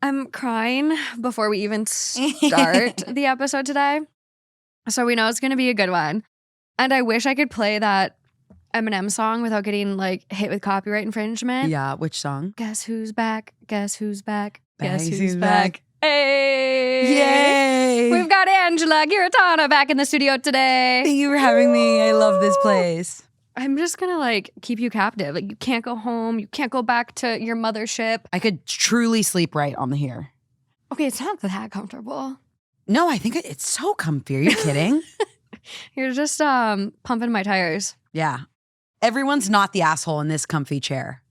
I'm crying before we even start the episode today. So we know it's going to be a good one. And I wish I could play that Eminem song without getting like hit with copyright infringement. Yeah, which song? Guess who's back? Guess who's back? Guess Guess who's who's back? back? Hey! Yay! We've got Angela Giarratana back in the studio today. Thank you for having me. I love this place. I'm just gonna like keep you captive. Like you can't go home. You can't go back to your mothership. I could truly sleep right on the here. Okay, it's not that comfortable. No, I think it's so comfy. Are you kidding? You're just pumping my tires. Yeah. Everyone's not the asshole in this comfy chair.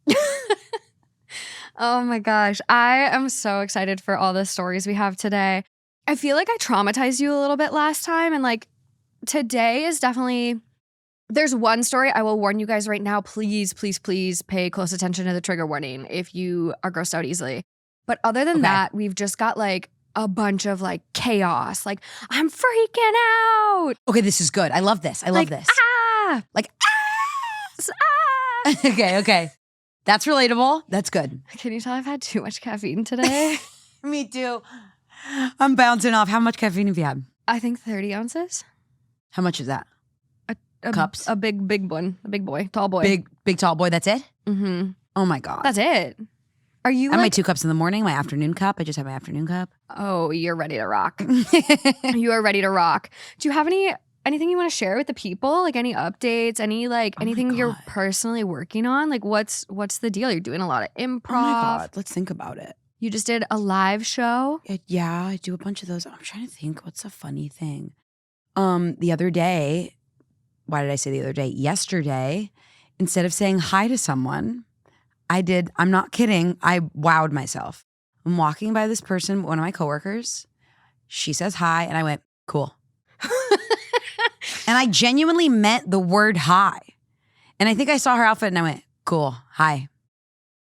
Oh my gosh. I am so excited for all the stories we have today. I feel like I traumatized you a little bit last time. And like today is definitely, there's one story I will warn you guys right now. Please, please, please pay close attention to the trigger warning if you are grossed out easily. But other than that, we've just got like a bunch of like chaos. Like I'm freaking out. Okay, this is good. I love this. I love this. Like, Okay. That's relatable. That's good. Can you tell I've had too much caffeine today? Me too. I'm bouncing off. How much caffeine have you had? I think 30 ounces. How much is that? Cups? A big one. A big boy. Tall boy. Big tall boy. That's it? Mm-hmm. Oh my God. That's it. Are you I have my 2 cups in the morning, my afternoon cup. I just have my afternoon cup. Oh, you're ready to rock. You are ready to rock. Do you have anything you want to share with the people? Like any updates, anything you're personally working on? Like what's the deal? You're doing a lot of improv. Oh my God, let's think about it. You just did a live show? Yeah, I do a bunch of those. I'm trying to think, what's a funny thing? The other day, why did I say the other day? Yesterday, instead of saying hi to someone, I'm not kidding, I wowed myself. I'm walking by this person, one of my coworkers. She says hi, and I went, cool. And I genuinely meant the word hi. And I think I saw her outfit, and I went, cool, hi.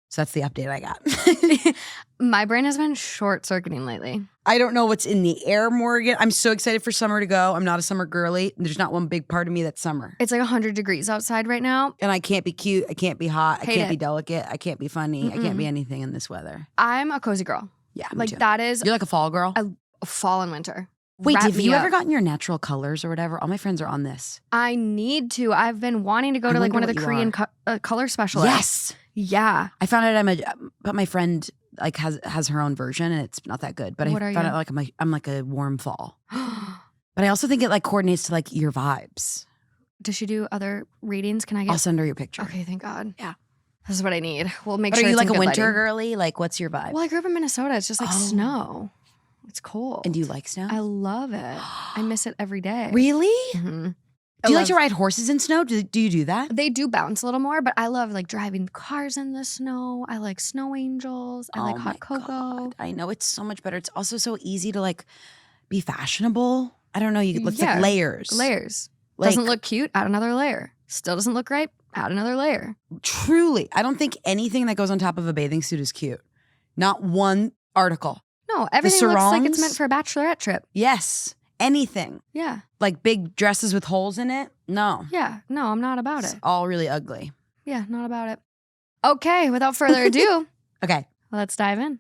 So that's the update I got. My brain has been short-circuiting lately. I don't know what's in the air, Morgan. I'm so excited for summer to go. I'm not a summer girly. There's not one big part of me that's summer. It's like 100 degrees outside right now. And I can't be cute. I can't be hot. I can't it. be delicate. I can't be funny. I can't be anything in this weather. I'm a cozy girl. Yeah, me Like too. that is You're like a fall girl? a fall and winter. Wait, Wrap have me you up. ever gotten your natural colors or whatever? All my friends are on this. I need to. I've been wanting to go to like one of the Korean color specialists. Yes. Yeah. I found out but my friend like has her own version and it's not that good. But What I are found you? out like I'm like a warm fall. But I also think it like coordinates to like your vibes. Does she do other readings? Can I get? I'll send her your picture. Okay, thank God. Yeah. This is what I need. We'll make But sure are you it's like in a good winter lighting. girly? Like what's your vibe? Well, I grew up in Minnesota. It's just like snow. It's cold. And do you like snow? I love it. I miss it every day. Really? Mm-hmm. Do you like to ride horses in snow? Do you do that? They do bounce a little more, but I love like driving cars in the snow. I like snow angels. I like hot cocoa. God. I know it's so much better. It's also so easy to like be fashionable. I don't know. It's like layers. Layers. Like, Doesn't look cute, add another layer. Still doesn't look right, add another layer. Truly. I don't think anything that goes on top of a bathing suit is cute. Not one article. No, everything looks like it's sarongs? meant for a bachelorette trip. Yes. Anything. Yeah. Like big dresses with holes in it. No. Yeah. No, I'm not about It's it. all really ugly. Yeah, not about it. Okay, without further ado, Okay. let's dive in.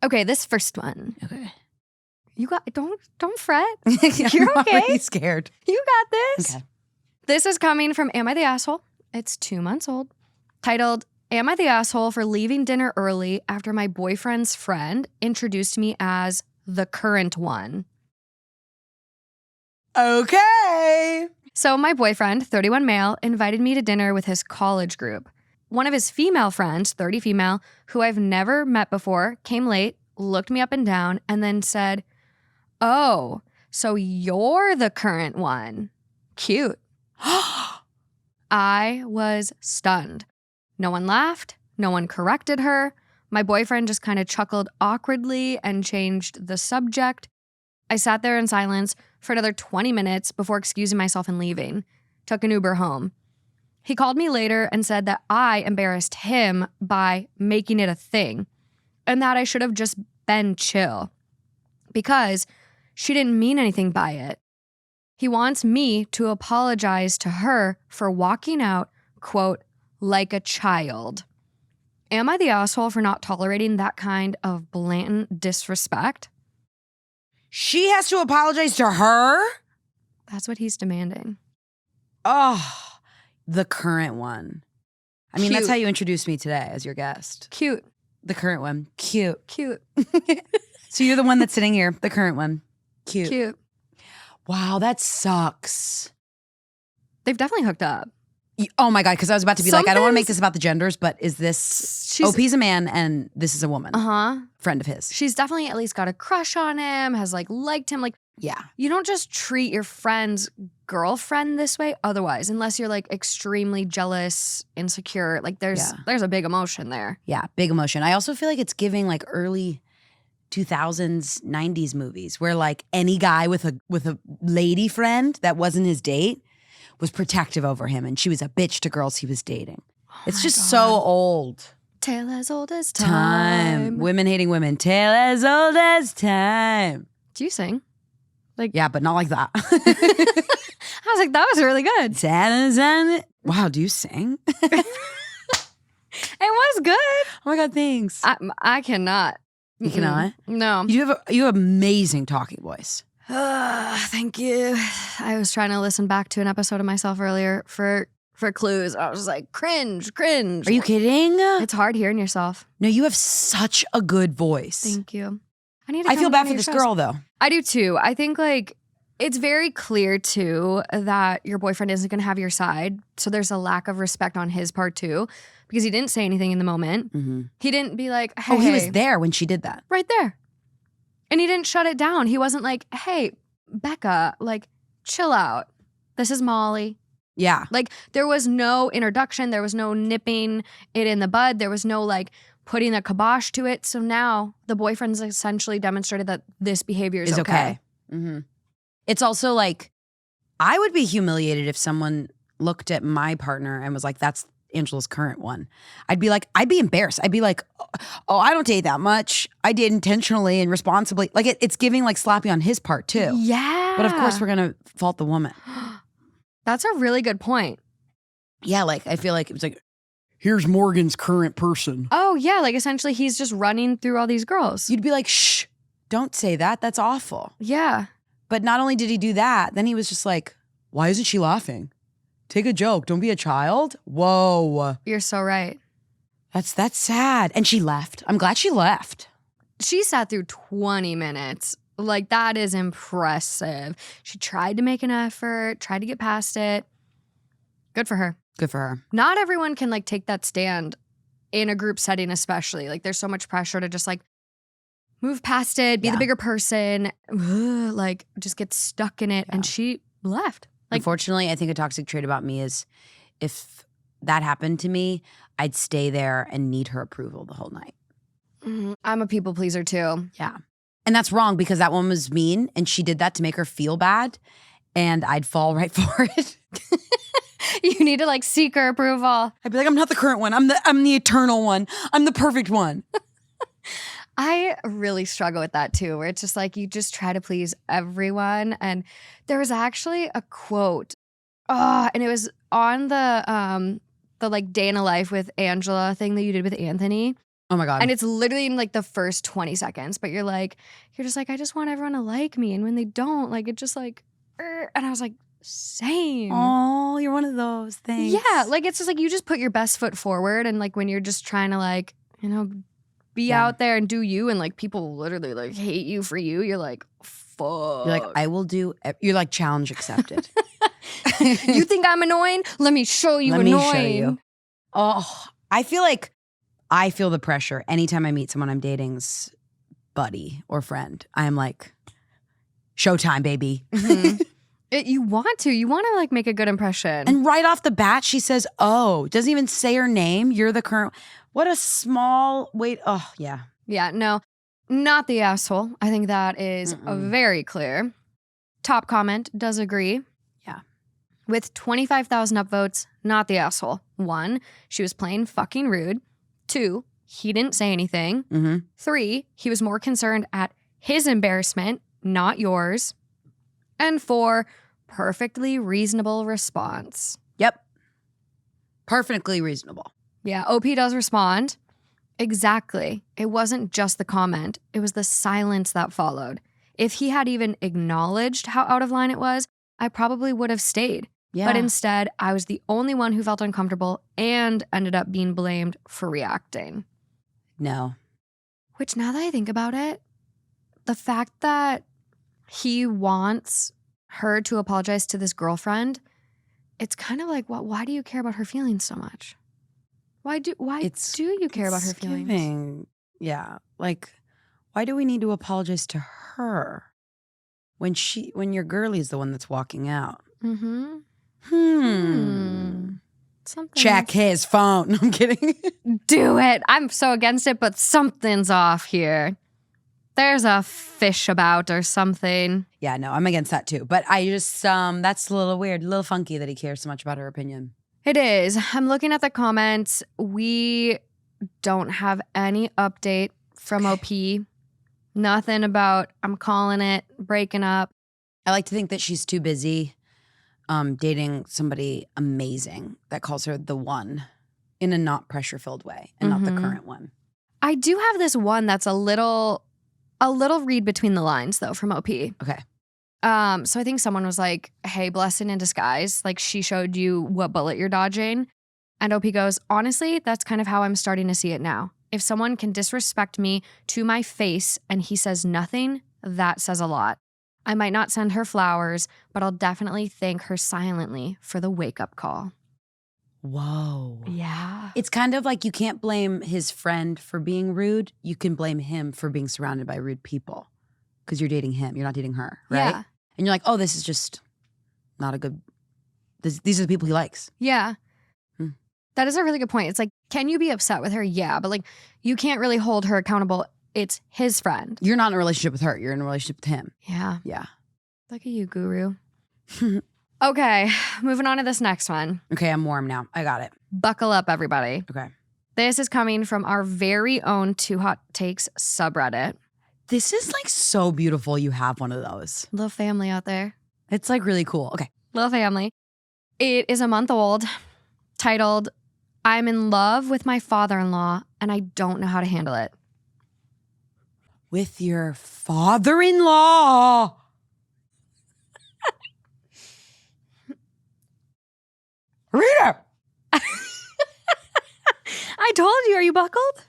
Okay, this first one. Okay. You got don't fret. You're okay. already scared. You got this. Okay. This is coming from Am I the Asshole? It's 2 months old. Titled, Am I the Asshole for leaving dinner early after my boyfriend's friend introduced me as the current one? Okay. So my boyfriend, 31 male, invited me to dinner with his college group. One of his female friends, 30 female, who I've never met before, came late, looked me up and down, and then said, "Oh, so you're the current one. Cute." I was stunned. No one laughed. No one corrected her. My boyfriend just kind of chuckled awkwardly and changed the subject. I sat there in silence for another 20 minutes before excusing myself and leaving. Took an Uber home. He called me later and said that I embarrassed him by making it a thing and that I should have just been chill because she didn't mean anything by it. He wants me to apologize to her for walking out, quote, like a child. Am I the asshole for not tolerating that kind of blatant disrespect? She has to apologize to her? That's what he's demanding. Oh, the current one. I mean, Cute. that's how you introduced me today as your guest. Cute. The current one. Cute. Cute. So you're the one that's sitting here, the current one. Cute. Cute. Wow, that sucks. They've definitely hooked up. Oh my God, because I was about to be like, I don't want to make Something's- this about the genders, but is this, OP's a man and this is a woman. Uh-huh. Friend of his. She's definitely at least got a crush on him, has like liked him. Like, Yeah. you don't just treat your friend's girlfriend this way otherwise, unless you're like extremely jealous, insecure. Like there's a big emotion there. Yeah, big emotion. I also feel like it's giving like early 2000s, 90s movies where like any guy with a lady friend that wasn't his date was protective over him and she was a bitch to girls he was dating. It's just so old. Tale as old as time. Women hating women. Tale as old as time. Do you sing? Yeah, but not like that. I was like, that was really good. Wow, do you sing? It was good. Oh my God, thanks. I cannot. You cannot? No. You have amazing talking voice. Thank you. I was trying to listen back to an episode of myself earlier for clues. I was like, cringe. Are you kidding? It's hard hearing yourself. No, you have such a good voice. Thank you. I feel bad for this girl though. I do too. I think like it's very clear too that your boyfriend isn't going to have your side. So there's a lack of respect on his part too, because he didn't say anything in the moment. Mm-hmm. He didn't be like, hey. Oh, he was there when she did that. Right there. And he didn't shut it down. He wasn't like, hey, Becca, like, chill out. This is Molly. Yeah. Like, there was no introduction. There was no nipping it in the bud. There was no, like, putting a kibosh to it. So now the boyfriend's essentially demonstrated that this behavior is okay. Mm-hmm. It's also like, I would be humiliated if someone looked at my partner and was like, that's Angela's current one. I'd be embarrassed. I'd be like, oh, I don't date that much. I did intentionally and responsibly. Like it's giving like sloppy on his part too. Yeah. But of course we're going to fault the woman. That's a really good point. Yeah, like I feel like it was like, here's Morgan's current person. Oh yeah, like essentially he's just running through all these girls. You'd be like, shh, don't say that. That's awful. Yeah. But not only did he do that, then he was just like, why isn't she laughing? Take a joke. Don't be a child. Whoa. You're so right. That's sad. And she left. I'm glad she left. She sat through 20 minutes. Like, that is impressive. She tried to make an effort, tried to get past it. Good for her. Good for her. Not everyone can, like, take that stand in a group setting especially. Like, there's so much pressure to just, like, move past it, be the bigger person, like, just get stuck in it. Yeah. And she left. Like, unfortunately, I think a toxic trait about me is if that happened to me, I'd stay there and need her approval the whole night. I'm a people pleaser too. Yeah. And that's wrong because that woman was mean and she did that to make her feel bad and I'd fall right for it. You need to like seek her approval. I'd be like, I'm not the current one. I'm the eternal one. I'm the perfect one. I really struggle with that too, where it's just like you just try to please everyone. And there was actually a quote, and it was on the like day in a life with Angela thing that you did with Anthony. Oh my God. And it's literally in like the first 20 seconds, but you're just like, I just want everyone to like me. And when they don't, like, it just like, and I was like, same. Oh, you're one of those things. Yeah. Like, it's just like, you just put your best foot forward. And like, when you're just trying to like, you know, be out there and do you, and like people literally like hate you for you, you're like, fuck. You're like, I will do, you're like challenge accepted. You think I'm annoying? Let me show you annoying. Let me show you. Oh, I feel like I feel the pressure anytime I meet someone I'm dating's buddy or friend. I'm like, showtime, baby. Mm-hmm. You want to like make a good impression. And right off the bat, she says, oh, doesn't even say her name. You're the current. What a small wait. Oh, yeah. Yeah, no, not the asshole. I think that is very clear. Top comment does agree. Yeah. With 25,000 upvotes, not the asshole. 1, she was plain fucking rude. 2, he didn't say anything. 3, he was more concerned at his embarrassment not yours. And 4, perfectly reasonable response. Yep. Perfectly reasonable. Yeah, OP does respond. Exactly. It wasn't just the comment. It was the silence that followed. If he had even acknowledged how out of line it was, I probably would have stayed. Yeah. But instead, I was the only one who felt uncomfortable and ended up being blamed for reacting. No. Which, now that I think about it, the fact that he wants her to apologize to this girlfriend, it's kind of like, why do you care about her feelings so much? Why do you care about her feelings? Yeah. Like, why do we need to apologize to her when your girlie's the one that's walking out? Mm-hmm. Something. Check his phone. I'm kidding. Do it. I'm so against it, but something's off here. There's a fish about or something. Yeah, no, I'm against that too. But I just, that's a little weird, a little funky that he cares so much about her opinion. It is. I'm looking at the comments. We don't have any update from OP. Nothing about, I'm calling it, breaking up. I like to think that she's too busy dating somebody amazing that calls her the one in a not pressure-filled way and not the current one. I do have this one that's a little read between the lines, though, from OP. Okay. So I think someone was like, hey, blessing in disguise. Like, she showed you what bullet you're dodging. And OP goes, honestly, that's kind of how I'm starting to see it now. If someone can disrespect me to my face and he says nothing, that says a lot. I might not send her flowers, but I'll definitely thank her silently for the wake-up call. Whoa. Yeah. It's kind of like you can't blame his friend for being rude. You can blame him for being surrounded by rude people because you're dating him. You're not dating her, right? Yeah. And you're like, oh, this is just not a good, these are the people he likes. Yeah. That is a really good point. It's like, can you be upset with her? Yeah, but like, you can't really hold her accountable. It's his friend. You're not in a relationship with her. You're in a relationship with him. Yeah. Yeah. Look at you, guru. Okay, moving on to this next one. Okay, I'm warm now. I got it. Buckle up, everybody. Okay. This is coming from our very own Two Hot Takes subreddit. This is like so beautiful you have one of those. Little family out there. It's like really cool. Okay. Little family. It is a month old, titled, I'm in love with my father-in-law and I don't know how to handle it. With your father-in-law. Read it. I told you, are you buckled?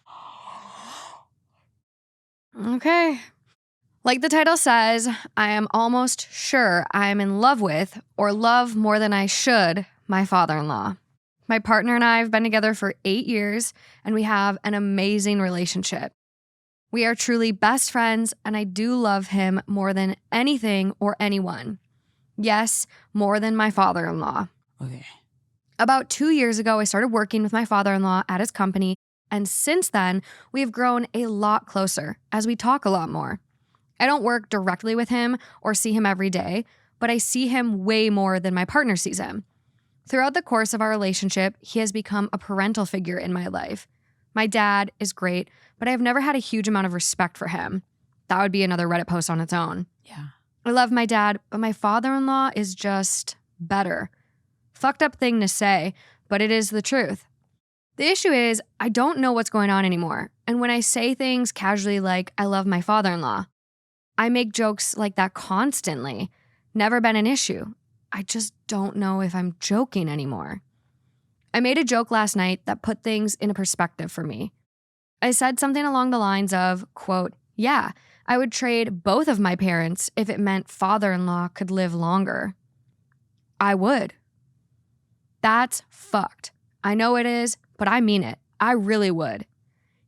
Okay. Like the title says, I am almost sure I am in love with, or love more than I should, my father-in-law. My partner and I have been together for 8 years, and we have an amazing relationship. We are truly best friends, and I do love him more than anything or anyone. Yes, more than my father-in-law. Okay. About 2 years ago, I started working with my father-in-law at his company, and since then, we have grown a lot closer as we talk a lot more. I don't work directly with him or see him every day, but I see him way more than my partner sees him. Throughout the course of our relationship, he has become a parental figure in my life. My dad is great, but I have never had a huge amount of respect for him. That would be another Reddit post on its own. Yeah. I love my dad, but my father-in-law is just better. Fucked up thing to say, but it is the truth. The issue is, I don't know what's going on anymore. And when I say things casually like, I love my father-in-law, I make jokes like that constantly. Never been an issue. I just don't know if I'm joking anymore. I made a joke last night that put things in a perspective for me. I said something along the lines of, quote, yeah, I would trade both of my parents if it meant father-in-law could live longer. I would. That's fucked. I know it is, but I mean it. I really would.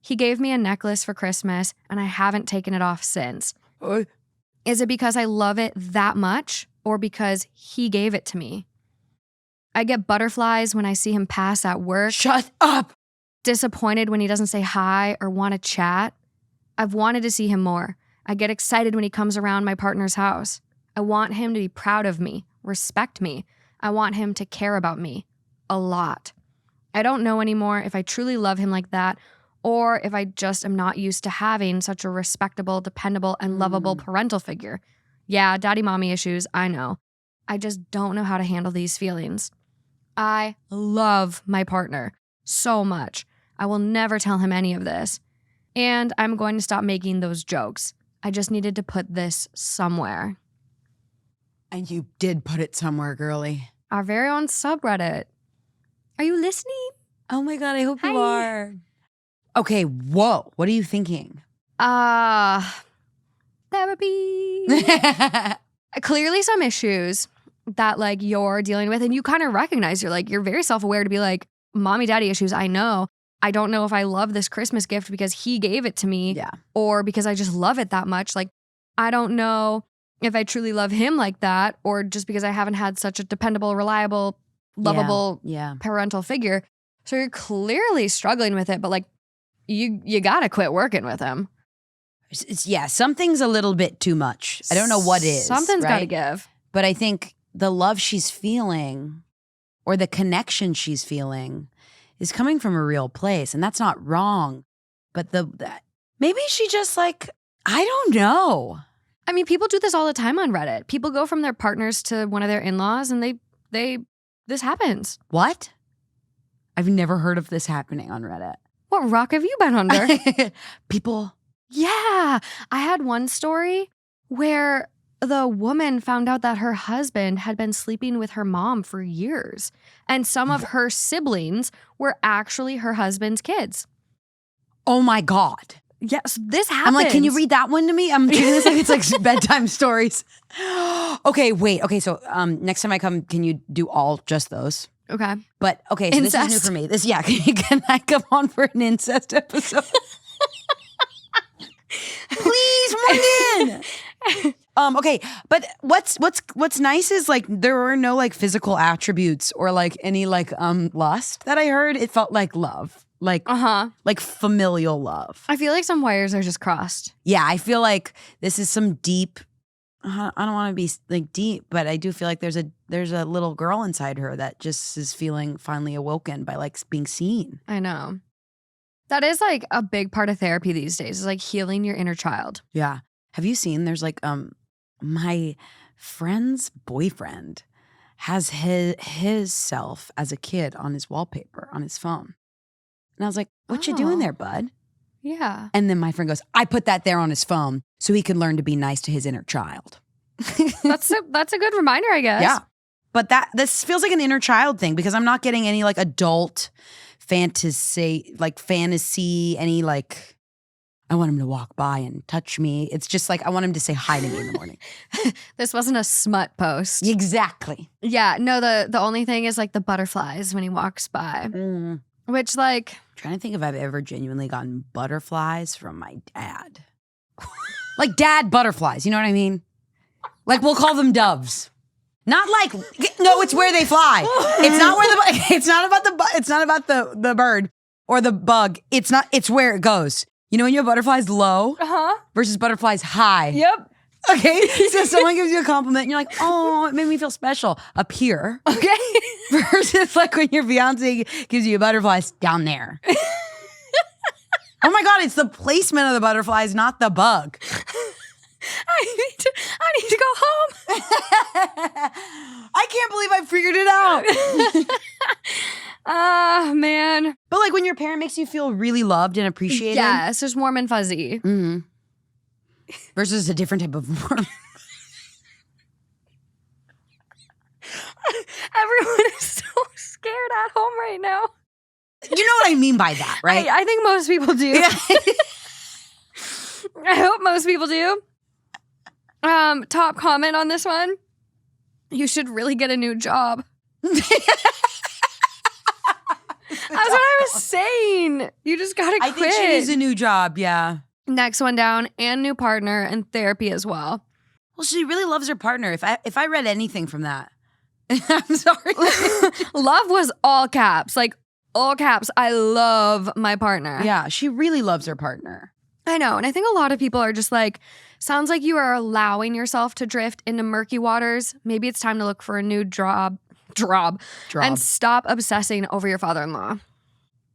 He gave me a necklace for Christmas, and I haven't taken it off since. Is it because I love it that much, or because he gave it to me? I get butterflies when I see him pass at work. Shut up! Disappointed when he doesn't say hi or want to chat. I've wanted to see him more. I get excited when he comes around my partner's house. I want him to be proud of me, respect me. I want him to care about me. A lot. I don't know anymore if I truly love him like that or if I just am not used to having such a respectable, dependable, and lovable parental figure. Yeah, daddy mommy issues, I know. I just don't know how to handle these feelings. I love my partner so much. I will never tell him any of this. And I'm going to stop making those jokes. I just needed to put this somewhere. And you did put it somewhere, girly. Our very own subreddit. Are you listening? Oh my God, I hope you Hi. are. Okay, whoa. What are you thinking? Therapy. Clearly some issues that like you're dealing with, and you kind of recognize, you're very self-aware to be like, mommy, daddy issues, I know. I don't know if I love this Christmas gift because he gave it to me or because I just love it that much. Like, I don't know if I truly love him like that or just because I haven't had such a dependable, reliable, lovable parental figure. So you're clearly struggling with it, but like you got to quit working with him. Something's a little bit too much. I don't know what is. Something's got to give. But I think the love she's feeling or the connection she's feeling is coming from a real place, and that's not wrong. But maybe she just like, I don't know. I mean, people do this all the time on Reddit. People go from their partners to one of their in-laws, and this happens. What? I've never heard of this happening on Reddit. What rock have you been under? People. Yeah. I had one story where the woman found out that her husband had been sleeping with her mom for years. And some of her siblings were actually her husband's kids. Oh my God. Yes, this happens. I'm like, can you read that one to me? I'm treating this like it's like bedtime stories. Okay, wait. Okay, so next time I come, can you do just those? Okay. But okay, so incest. This is new for me. Can I come on for an incest episode? Please, Morgan. Okay, but what's nice is like there were no like physical attributes or like any like lust that I heard. It felt like love. Like familial love. I feel like some wires are just crossed. Yeah, I feel like this is some deep. I don't want to be like deep, but I do feel like there's a little girl inside her that just is feeling finally awoken by like being seen. I know. That is like a big part of therapy these days, is like healing your inner child. Yeah. Have you seen? There's like my friend's boyfriend has his self as a kid on his wallpaper on his phone. And I was like, what you doing there, bud? Yeah. And then my friend goes, I put that there on his phone so he can learn to be nice to his inner child. That's a good reminder, I guess. Yeah. But this feels like an inner child thing because I'm not getting any like adult fantasy, any like, I want him to walk by and touch me. It's just like, I want him to say hi to me in the morning. This wasn't a smut post. Exactly. Yeah. No, the only thing is like the butterflies when he walks by. Which like. I'm trying to think if I've ever genuinely gotten butterflies from my dad. Like dad butterflies, you know what I mean? Like we'll call them doves. Not like no, it's where they fly. It's not where it's not about the bird or the bug. It's where it goes. You know when you have butterflies low versus butterflies high. Yep. Okay. So someone gives you a compliment and you're like, oh, it made me feel special up here. Okay. Versus like when your fiance gives you butterflies down there. Oh my God, it's the placement of the butterflies, not the bug. I need to go home. I can't believe I figured it out. Ah, man. But like when your parent makes you feel really loved and appreciated. Yes, just warm and fuzzy. Mm-hmm. Versus a different type of warm. Everyone is so scared at home right now. You know what I mean by that, right? I think most people do. Yeah. I hope most people do. Top comment on this one. You should really get a new job. That's what I was saying. You just gotta quit. I think she needs a new job, yeah. Next one down, and new partner and therapy as well. Well, she really loves her partner. If I read anything from that, I'm sorry. Love was all caps. Like all caps. I love my partner. Yeah, she really loves her partner. I know. And I think a lot of people are just like, sounds like you are allowing yourself to drift into murky waters. Maybe it's time to look for a new job. And stop obsessing over your father-in-law.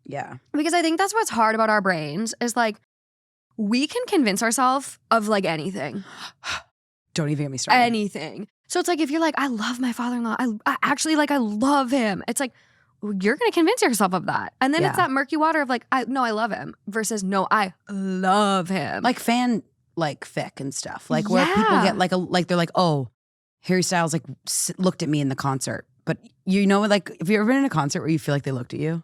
Yeah. Because I think that's what's hard about our brains is like, we can convince ourselves of like anything. Don't even get me started. Anything. So it's like, if you're like, I love my father-in-law. I actually like, I love him. It's like, you're going to convince yourself of that. And then it's that murky water of like, no, I love him versus no, I love him. Like fan, like fic and stuff. Like where people get like they're like, oh, Harry Styles like looked at me in the concert. But you know, like, have you ever been in a concert where you feel like they looked at you?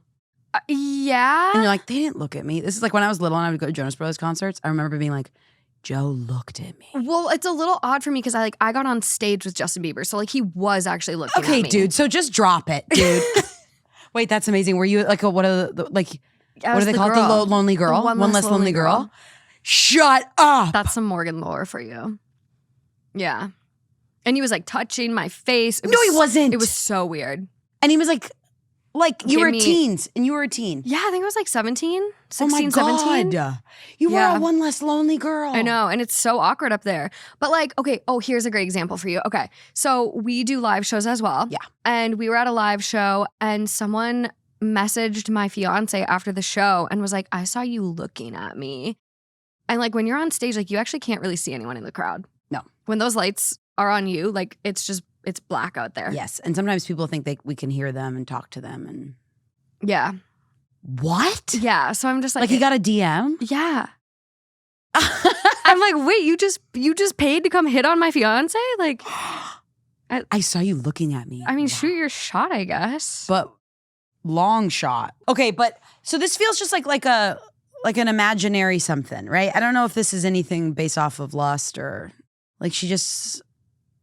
Yeah. And you're like, they didn't look at me. This is like when I was little and I would go to Jonas Brothers concerts. I remember being like, Joe looked at me. Well, it's a little odd for me because I got on stage with Justin Bieber. So like he was actually looking at me. Okay, dude. So just drop it, dude. Wait, that's amazing. Were you like what do they call it? The lonely girl? The one less lonely girl. Shut up. That's some Morgan lore for you. Yeah. And he was like touching my face. No, he wasn't. It was so weird. And he was like you were teens and you were a teen. Yeah, I think it was like 17, 16, oh my 17. God. You were a one less lonely girl. I know. And it's so awkward up there. But like, okay, here's a great example for you. Okay. So we do live shows as well. Yeah. And we were at a live show and someone messaged my fiance after the show and was like, I saw you looking at me. And like when you're on stage, like you actually can't really see anyone in the crowd. No. When those lights are on you, like it's black out there. Yes. And sometimes people think we can hear them and talk to them and yeah. What? Yeah. So I'm just like you got a DM? Yeah. I'm like, wait, you just paid to come hit on my fiance? Like I saw you looking at me. I mean, shoot your shot, I guess. But long shot. Okay, but so this feels just like an imaginary something, right? I don't know if this is anything based off of lust or like she just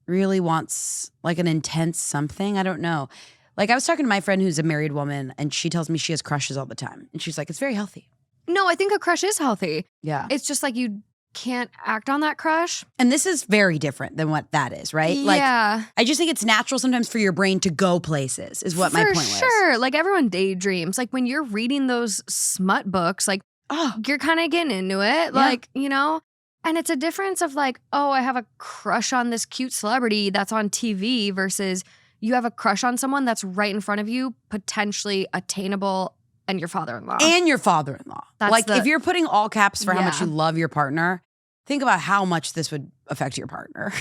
really wants like an intense something. I don't know. Like I was talking to my friend who's a married woman and she tells me she has crushes all the time. And she's like, it's very healthy. No, I think a crush is healthy. Yeah. It's just like you can't act on that crush. And this is very different than what that is, right? Like, yeah. I just think it's natural sometimes for your brain to go places is what my point was. For sure. Like everyone daydreams. Like when you're reading those smut books, like, you're kind of getting into it. Like, you know? And it's a difference of like, I have a crush on this cute celebrity that's on TV versus you have a crush on someone that's right in front of you, potentially attainable, and your father-in-law. And your father-in-law. Like if you're putting all caps for how much you love your partner, think about how much this would affect your partner.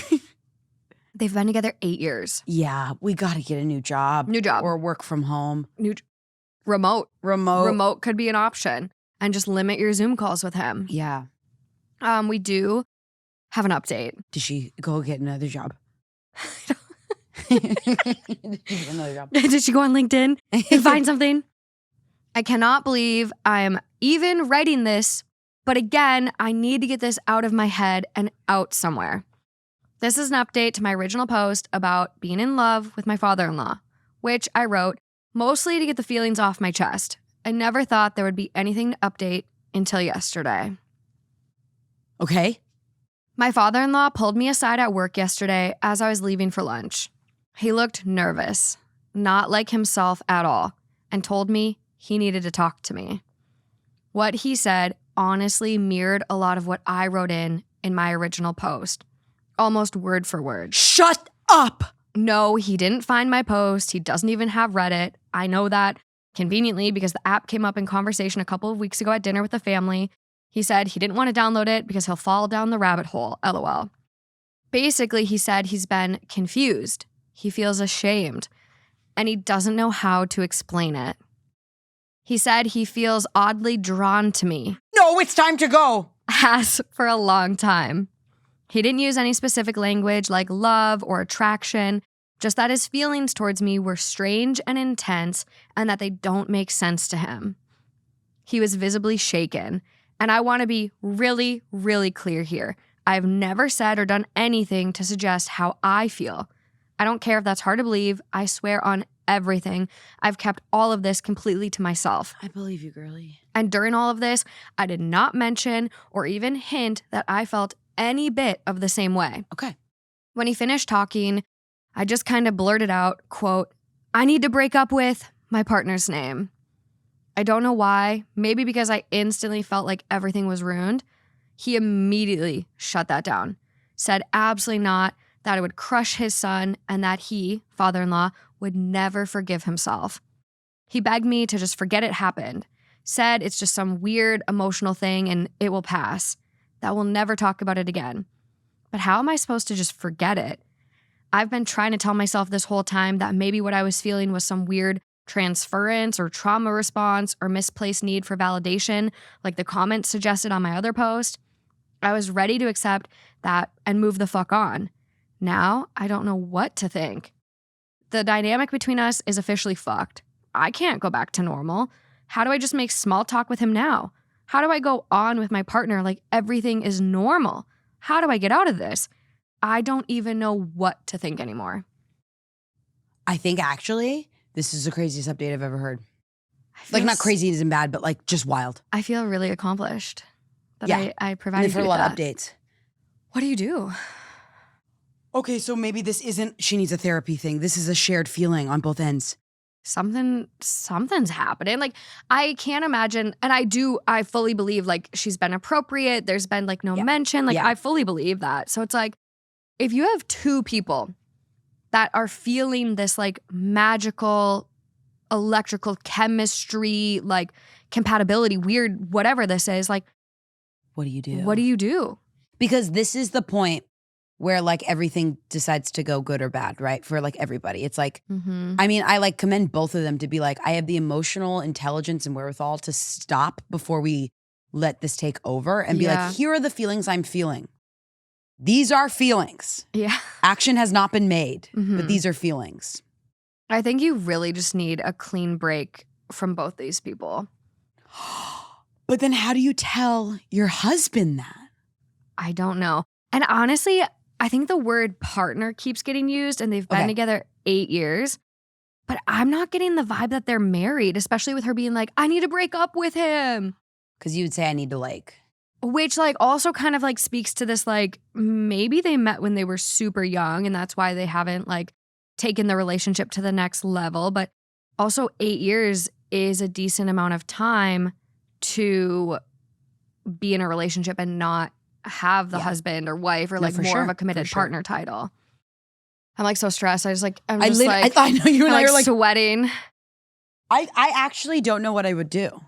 They've been together 8 years. Yeah, we got to get a new job. New job. Or work from home. Remote. Remote could be an option. And just limit your Zoom calls with him. Yeah. We do have an update. Did she go get another job? Another job. Did she go on LinkedIn and find something? I cannot believe I'm even writing this, but again, I need to get this out of my head and out somewhere. This is an update to my original post about being in love with my father-in-law, which I wrote mostly to get the feelings off my chest. I never thought there would be anything to update until yesterday. Okay. My father-in-law pulled me aside at work yesterday as I was leaving for lunch. He looked nervous, not like himself at all, and told me he needed to talk to me. What he said honestly mirrored a lot of what I wrote in my original post, almost word for word. Shut up! No, he didn't find my post. He doesn't even have Reddit. I know that conveniently because the app came up in conversation a couple of weeks ago at dinner with the family. He said he didn't want to download it because he'll fall down the rabbit hole, LOL. Basically, he said he's been confused. He feels ashamed, and he doesn't know how to explain it. He said he feels oddly drawn to me. No, it's time to go. Has for a long time. He didn't use any specific language like love or attraction, just that his feelings towards me were strange and intense and that they don't make sense to him. He was visibly shaken, and I want to be really, really clear here. I've never said or done anything to suggest how I feel. I don't care if that's hard to believe. I swear on everything. I've kept all of this completely to myself. I believe you, girlie. And during all of this, I did not mention or even hint that I felt any bit of the same way. Okay. When he finished talking, I just kind of blurted out, quote, I need to break up with my partner's name. I don't know why. Maybe because I instantly felt like everything was ruined. He immediately shut that down. Said absolutely not, that it would crush his son and that he, father-in-law, would never forgive himself. He begged me to just forget it happened. said it's just some weird emotional thing and it will pass, that we'll never talk about it again. But how am I supposed to just forget it? I've been trying to tell myself this whole time that maybe what I was feeling was some weird transference or trauma response or misplaced need for validation, like the comments suggested on my other post. I was ready to accept that and move the fuck on. Now, I don't know what to think. The dynamic between us is officially fucked. I can't go back to normal. How do I just make small talk with him now? How do I go on with my partner like everything is normal? How do I get out of this? I don't even know what to think anymore. I think actually this is the craziest update I've ever heard. Like, feel not crazy isn't bad, but like just wild. I feel really accomplished that Yeah. I And provided they've heard you a with lot of that. updates. What do you do? Okay, so maybe this isn't she needs a therapy thing. This is a shared feeling on both ends. Something's happening. Like, I can't imagine, and I fully believe like she's been appropriate. There's been like no Yeah. mention. Like, Yeah. I fully believe that. So it's like, if you have two people that are feeling this like magical electrical chemistry, like compatibility, weird, whatever this is, like, What do you do? what do you do? Because this is the point where like everything decides to go good or bad, right? For like everybody. It's like, Mm-hmm. I mean, I like commend both of them to be like, I have the emotional intelligence and wherewithal to stop before we let this take over and be Yeah. like, here are the feelings I'm feeling. These are feelings. Yeah. Action has not been made, Mhm. but these are feelings. I think you really just need a clean break from both these people. But then how do you tell your husband that? I don't know. And honestly, I think the word partner keeps getting used and they've been Okay. together 8 years. But I'm not getting the vibe that they're married, especially with her being like, I need to break up with him. Because you would say I need to like. Which like also kind of like speaks to this like maybe they met when they were super young and that's why they haven't like taken the relationship to the next level. But also 8 years is a decent amount of time to be in a relationship and not have the Yeah. husband or wife or No, like for more sure, of a committed for sure. partner title. I'm like so stressed. I'm I just like, I know you and I I'm are like, sweating. I actually don't know what I would do.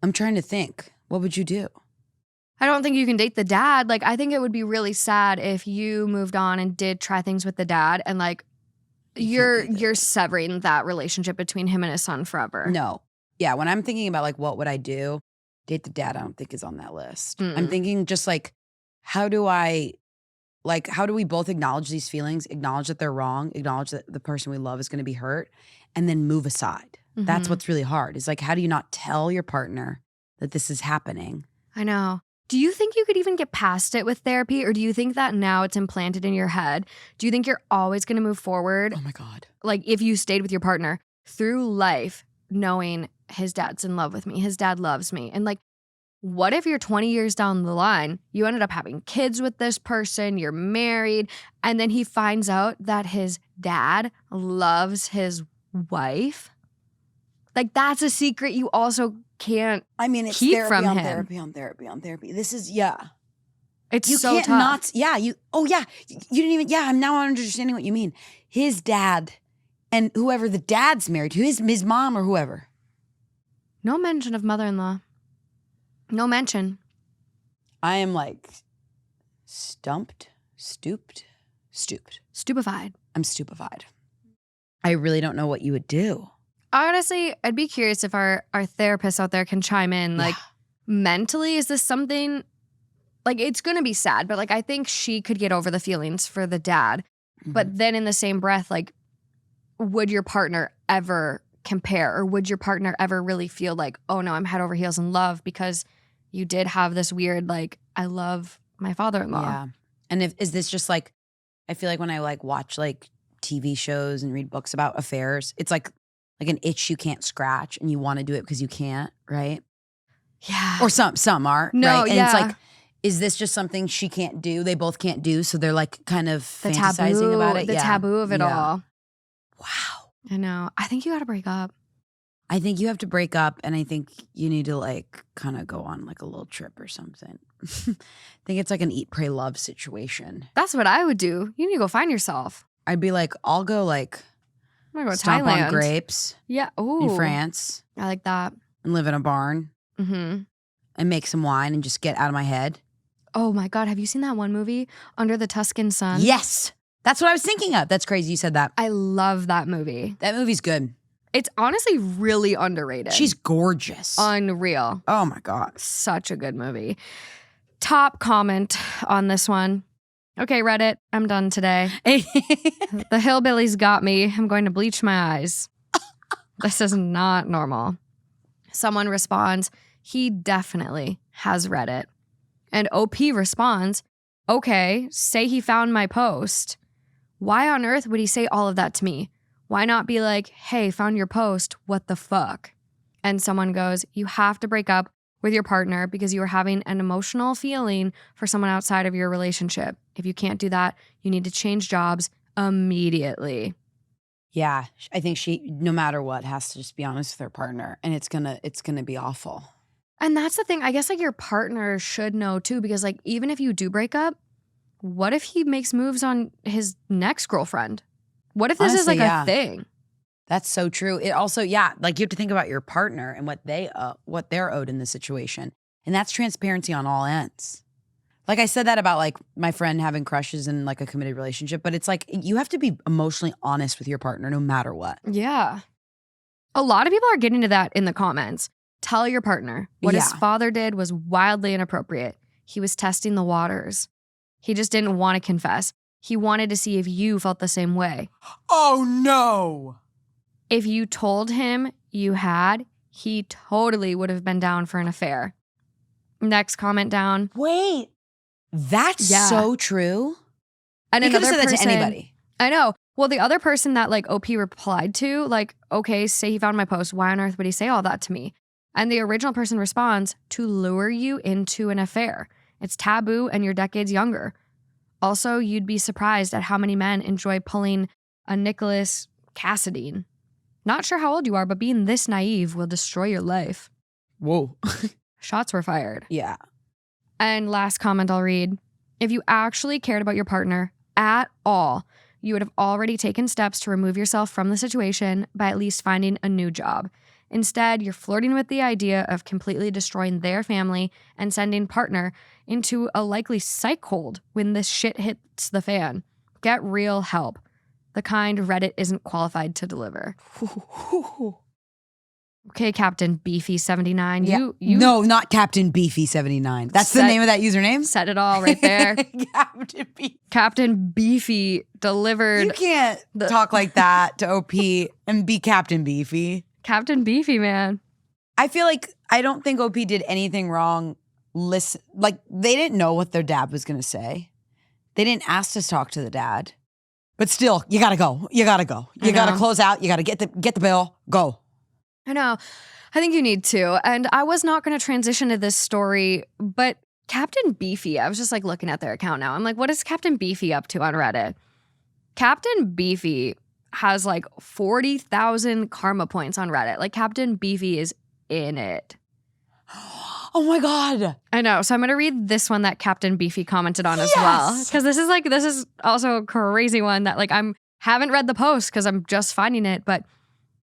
I'm trying to think. What would you do? I don't think you can date the dad. Like, I think it would be really sad if you moved on and did try things with the dad and like you're severing that relationship between him and his son forever. No. Yeah, when I'm thinking about like what would I do, date the dad I don't think is on that list. I'm Mm. thinking just like how do we both acknowledge these feelings, acknowledge that they're wrong, acknowledge that the person we love is going to be hurt, and then move aside. That's Mhm. what's really hard. Is like how do you not tell your partner that this is happening? I know. Do you think you could even get past it with therapy or do you think that now it's implanted in your head? Do you think you're always going to move forward, Oh my God. like if you stayed with your partner through life knowing his dad's in love with me, his dad loves me? And like, what if you're 20 years down the line, you ended up having kids with this person, you're married, and then he finds out that his dad loves his wife? Like, that's a secret you also can't. I mean, it's Keep therapy from on him. therapy on therapy on therapy. This is, yeah. It's You so can't tough. not, yeah, you didn't even, yeah, I'm now understanding what you mean. His dad and whoever the dad's married to, his mom or whoever. No mention of mother-in-law. No mention. I am like stupified. I'm stupefied. I really don't know what you would do. Honestly, I'd be curious if our therapists out there can chime in. Like, mentally, is this something, like, it's going to be sad, but like, I think she could get over the feelings for the dad. But then in the same breath, like, would your partner ever compare or would your partner ever really feel like, oh no, I'm head over heels in love because you did have this weird, like, I love my father-in-law. Yeah. And is this just like, I feel like when I like watch like TV shows and read books about affairs, it's like an itch you can't scratch and you want to do it because you can't, right? Yeah. Or some are, No, right? And yeah. it's like, is this just something she can't do? They both can't do, so they're like kind of the fantasizing taboo, about it. the Yeah. taboo of it Yeah. all. Wow. I know. I think you got to break up. I think you have to break up, and I think you need to like kind of go on like a little trip or something. I think it's like an eat, pray, love situation. That's what I would do. You need to go find yourself. I'd be like, I'll go like I'm gonna go to stomp Thailand. on grapes Yeah. Ooh. in France. I like that. and live in a barn Mm-hmm. and make some wine and just get out of my head? Oh my God, have you seen that one movie, Under the Tuscan Sun? Yes. That's what I was thinking of. That's crazy you said that. I love that movie. That movie's good. It's honestly really underrated. She's gorgeous. Unreal. Oh my God. Such a good movie. Top comment on this one. Okay, Reddit, I'm done today. The hillbillies got me. I'm going to bleach my eyes. This is not normal. Someone responds, he definitely has Reddit. And OP responds, okay, say he found my post. Why on earth would he say all of that to me? Why not be like, hey, found your post, what the fuck? And someone goes, you have to break up with your partner because you are having an emotional feeling for someone outside of your relationship. If you can't do that, you need to change jobs immediately. Yeah, I think she, no matter what, has to just be honest with her partner, and it's gonna be awful. And that's the thing. I guess like your partner should know too, because like even if you do break up, what if he makes moves on his next girlfriend? What if this is like a thing? That's so true. It also, like you have to think about your partner and what they're owed in this situation, and that's transparency on all ends. Like I said that about like my friend having crushes in like a committed relationship, but it's like you have to be emotionally honest with your partner no matter what. Yeah. A lot of people are getting to that in the comments. Tell your partner what his father did was wildly inappropriate. He was testing the waters. He just didn't want to confess. He wanted to see if you felt the same way. Oh no. If you told him you had, he totally would have been down for an affair. Next comment down. Wait. That's so true. And you could have said that person, to anybody. I know. Well, the other person that like OP replied to, like, okay, say he found my post. Why on earth would he say all that to me? And the original person responds, to lure you into an affair. It's taboo and you're decades younger. Also, you'd be surprised at how many men enjoy pulling a Nicholas Cassadine. Not sure how old you are, but being this naive will destroy your life. Whoa. Shots were fired. Yeah. And last comment I'll read. If you actually cared about your partner at all, you would have already taken steps to remove yourself from the situation by at least finding a new job. Instead, you're flirting with the idea of completely destroying their family and sending partner into a likely psych hold when this shit hits the fan. Get real help. The kind Reddit isn't qualified to deliver. Okay, Captain Beefy 79. You No, not Captain Beefy 79. That's the name of that username? Said it all right there. Captain Beefy. Captain Beefy delivered. You can't talk like that to OP and be Captain Beefy. Captain Beefy, man. I feel like I don't think OP did anything wrong. Listen, like they didn't know what their dad was going to say. They didn't ask to talk to the dad. But still, you got to go. You got to go. You got to close out. You got to get the bill. Go. I know. I think you need to. And I was not going to transition to this story, but Captain Beefy, I was just like looking at their account now. I'm like, what is Captain Beefy up to on Reddit? Captain Beefy has like 40,000 karma points on Reddit. Like Captain Beefy is in it. Oh my God. I know. So I'm going to read this one that Captain Beefy commented on as well. Because this is also a crazy one that like haven't read the post because I'm just finding it, but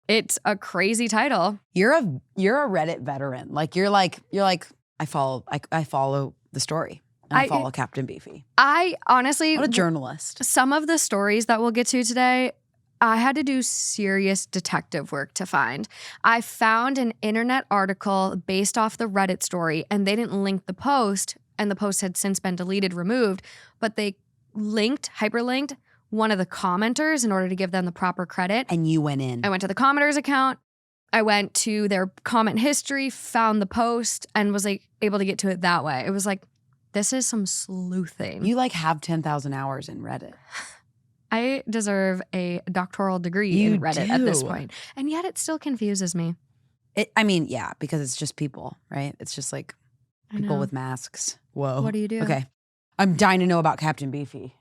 it's a crazy title. You're a Reddit veteran. Like you're like I follow the story. And I follow Captain Beefy. I honestly, what a journalist. Some of the stories that we'll get to today, I had to do serious detective work to find. I found an internet article based off the Reddit story, and they didn't link the post, and the post had since been deleted, removed, but they hyperlinked one of the commenters in order to give them the proper credit. And you went in. I went to the commenter's account. I went to their comment history, found the post, and was like able to get to it that way. It was like, this is some sleuthing. You like have 10,000 hours in Reddit. I deserve a doctoral degree in Reddit at this point. And yet it still confuses me. Because it's just people, right? It's just like people with masks. Whoa. What do you do? Okay. I'm dying to know about Captain Beefy.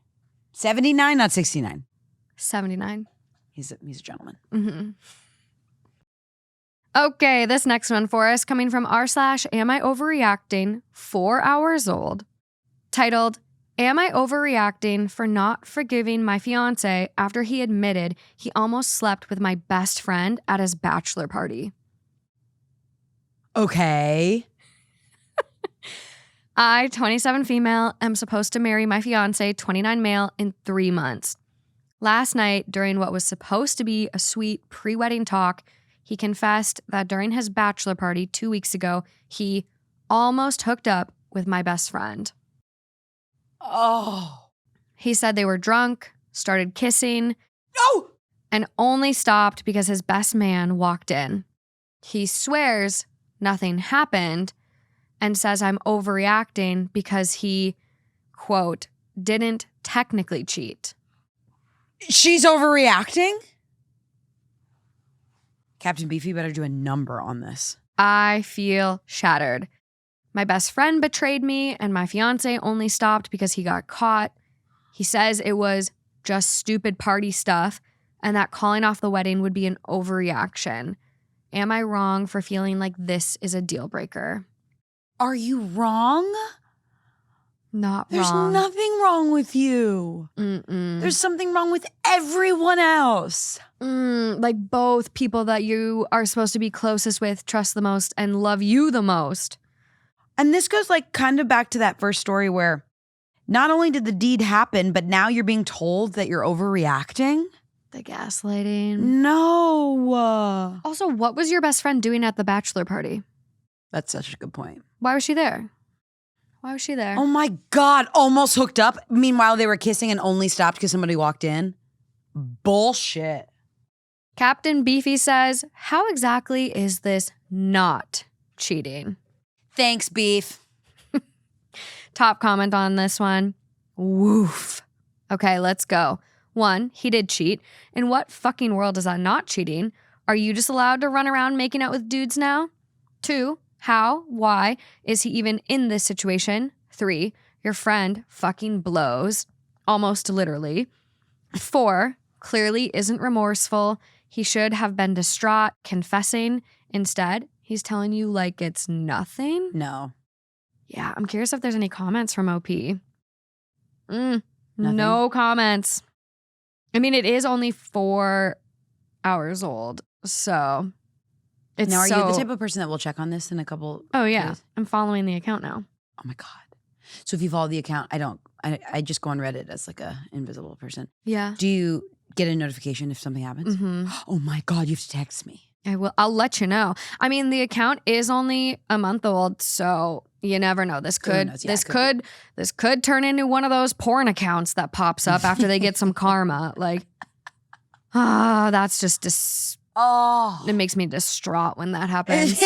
79, not 69. 79. He's a gentleman. Mm-hmm. Okay, this next one for us coming from r/Am I Overreacting, 4 hours old, titled, Am I overreacting for not forgiving my fiancé after he admitted he almost slept with my best friend at his bachelor party? Okay. I, 27 female, am supposed to marry my fiancé, 29 male, in 3 months. Last night, during what was supposed to be a sweet pre-wedding talk, he confessed that during his bachelor party 2 weeks ago, he almost hooked up with my best friend. Oh. He said they were drunk, started kissing, No! and only stopped because his best man walked in. He swears nothing happened and says I'm overreacting because he, quote, didn't technically cheat. She's overreacting? Captain Beefy better do a number on this. I feel shattered. My best friend betrayed me and my fiancé only stopped because he got caught. He says it was just stupid party stuff and that calling off the wedding would be an overreaction. Am I wrong for feeling like this is a deal breaker? Are you wrong? Not There's wrong. nothing wrong with you. Mm-mm. There's something wrong with everyone else. Like both people that you are supposed to be closest with, trust the most, and love you the most. And this goes like kind of back to that first story where not only did the deed happen, but now you're being told that you're overreacting. The gaslighting. No. Also, what was your best friend doing at the bachelor party? That's such a good point. Why was she there? Why was she there? Oh my God, almost hooked up. Meanwhile, they were kissing and only stopped because somebody walked in. Bullshit. Captain Beefy says, how exactly is this not cheating? Thanks, Beef. Top comment on this one. Woof. Okay, let's go. 1, he did cheat. In what fucking world is that not cheating? Are you just allowed to run around making out with dudes now? 2, how, why is he even in this situation? 3, your friend fucking blows. Almost literally. 4, clearly isn't remorseful. He should have been distraught, confessing. Instead, he's telling you like it's nothing. No. Yeah, I'm curious if there's any comments from OP. Nothing? No comments. I mean, it is only 4 hours old, so it's Now, are you the type of person that will check on this in a couple Oh, yeah. days? I'm following the account now. Oh my God. So if you follow the account, I just go on Reddit as like a invisible person. Yeah. Do you get a notification if something happens? Mm-hmm. Oh my God, you have to text me. I will. I'll let you know. I mean, the account is only a month old, so you never know. This Who could knows? Yeah, this could turn into one of those porn accounts that pops up after they get some karma. Like, that's just it makes me distraught when that happens.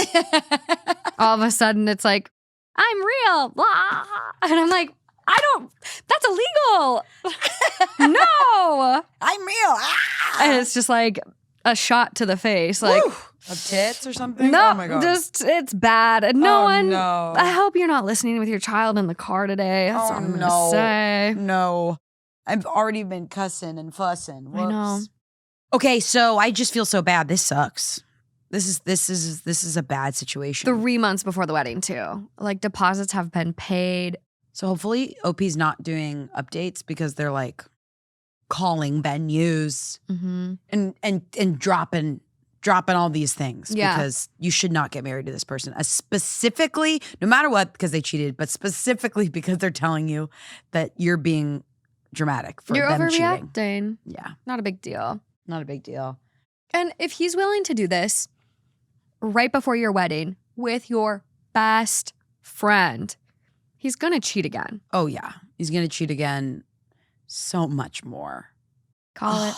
All of a sudden, it's like, I'm real, blah. And I'm like, that's illegal. No. I'm real. And it's just like a shot to the face. Like, Woo! Of tits or something? no, Oh my God. it's bad. And no. I hope you're not listening with your child in the car today. That's all I'm going to say. No. I've already been cussing and fussing. Whoops. I know. Okay, so I just feel so bad. This sucks. This is a bad situation. 3 months before the wedding, too. Like, deposits have been paid. So hopefully OP's not doing updates because they're like calling venues and dropping all these things. Yeah. Because you should not get married to this person. Specifically, no matter what, because they cheated, but specifically because they're telling you that you're being dramatic for You're them cheating. overreacting. Yeah. Not a big deal. Not a big deal. And if he's willing to do this right before your wedding with your best friend, he's going to cheat again. Oh, yeah. He's going to cheat again so much more. Call it.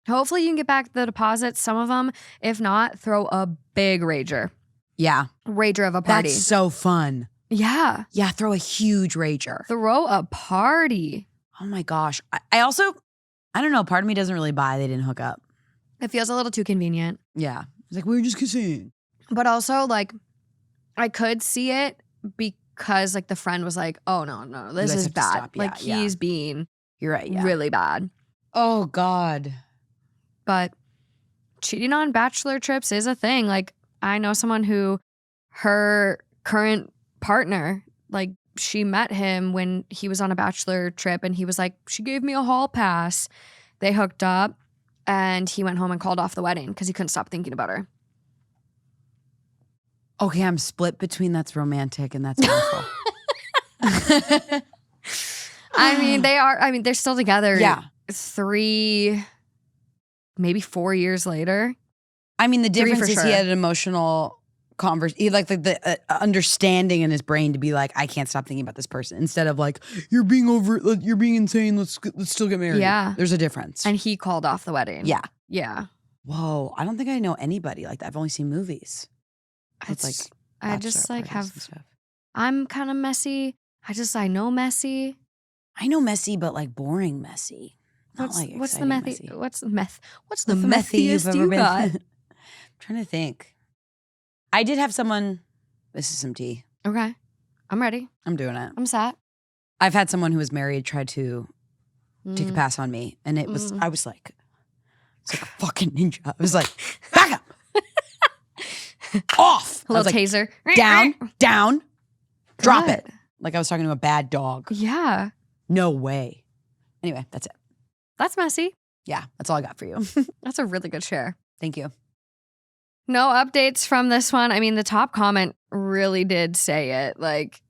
Hopefully you can get back the deposits, some of them. If not, throw a big rager. Yeah. Rager of a party. That's so fun. Yeah. Yeah, throw a huge rager. Throw a party. Oh my gosh. I also, I don't know, part of me doesn't really buy they didn't hook up. It feels a little too convenient. Yeah. It's like, we were just kissing. But also, like, I could see it because, like, the friend was like, oh, no, this guys is have to bad. stop. Yeah, Like, he's being You're right, yeah. really bad. Oh, God. But cheating on bachelor trips is a thing. Like, I know someone who her current partner, like, she met him when he was on a bachelor trip and he was like, she gave me a hall pass. They hooked up and he went home and called off the wedding because he couldn't stop thinking about her. Okay, I'm split between that's romantic and that's awful. I mean, they're still together. Yeah. 3, maybe 4 years later. I mean, the 3 difference for is sure. he had an emotional conversation. He like the understanding in his brain to be like, I can't stop thinking about this person, instead of like, you're being insane. Let's still get married. Yeah. There's a difference. And he called off the wedding. Yeah. Yeah. Whoa. I don't think I know anybody like that. I've only seen movies. It's like I just bachelor like parties and have, stuff. I'm kind of messy. I know messy. I know messy, but like boring messy. Not What's like the exciting messy? messy. What's the methy you've methiest ever you been? got? I'm trying to think. I did have someone. This is some tea. Okay. I'm ready. I'm doing it. I'm set. I've had someone who was married try to take a pass on me, and I was like, it's like a fucking ninja. I was like, back up, off. A I was little like, taser. down, drop Good. it. Like I was talking to a bad dog. Yeah. No way. Anyway, that's it. That's messy. Yeah, that's all I got for you. That's a really good share. Thank you. No updates from this one. I mean, the top comment really did say it. Like,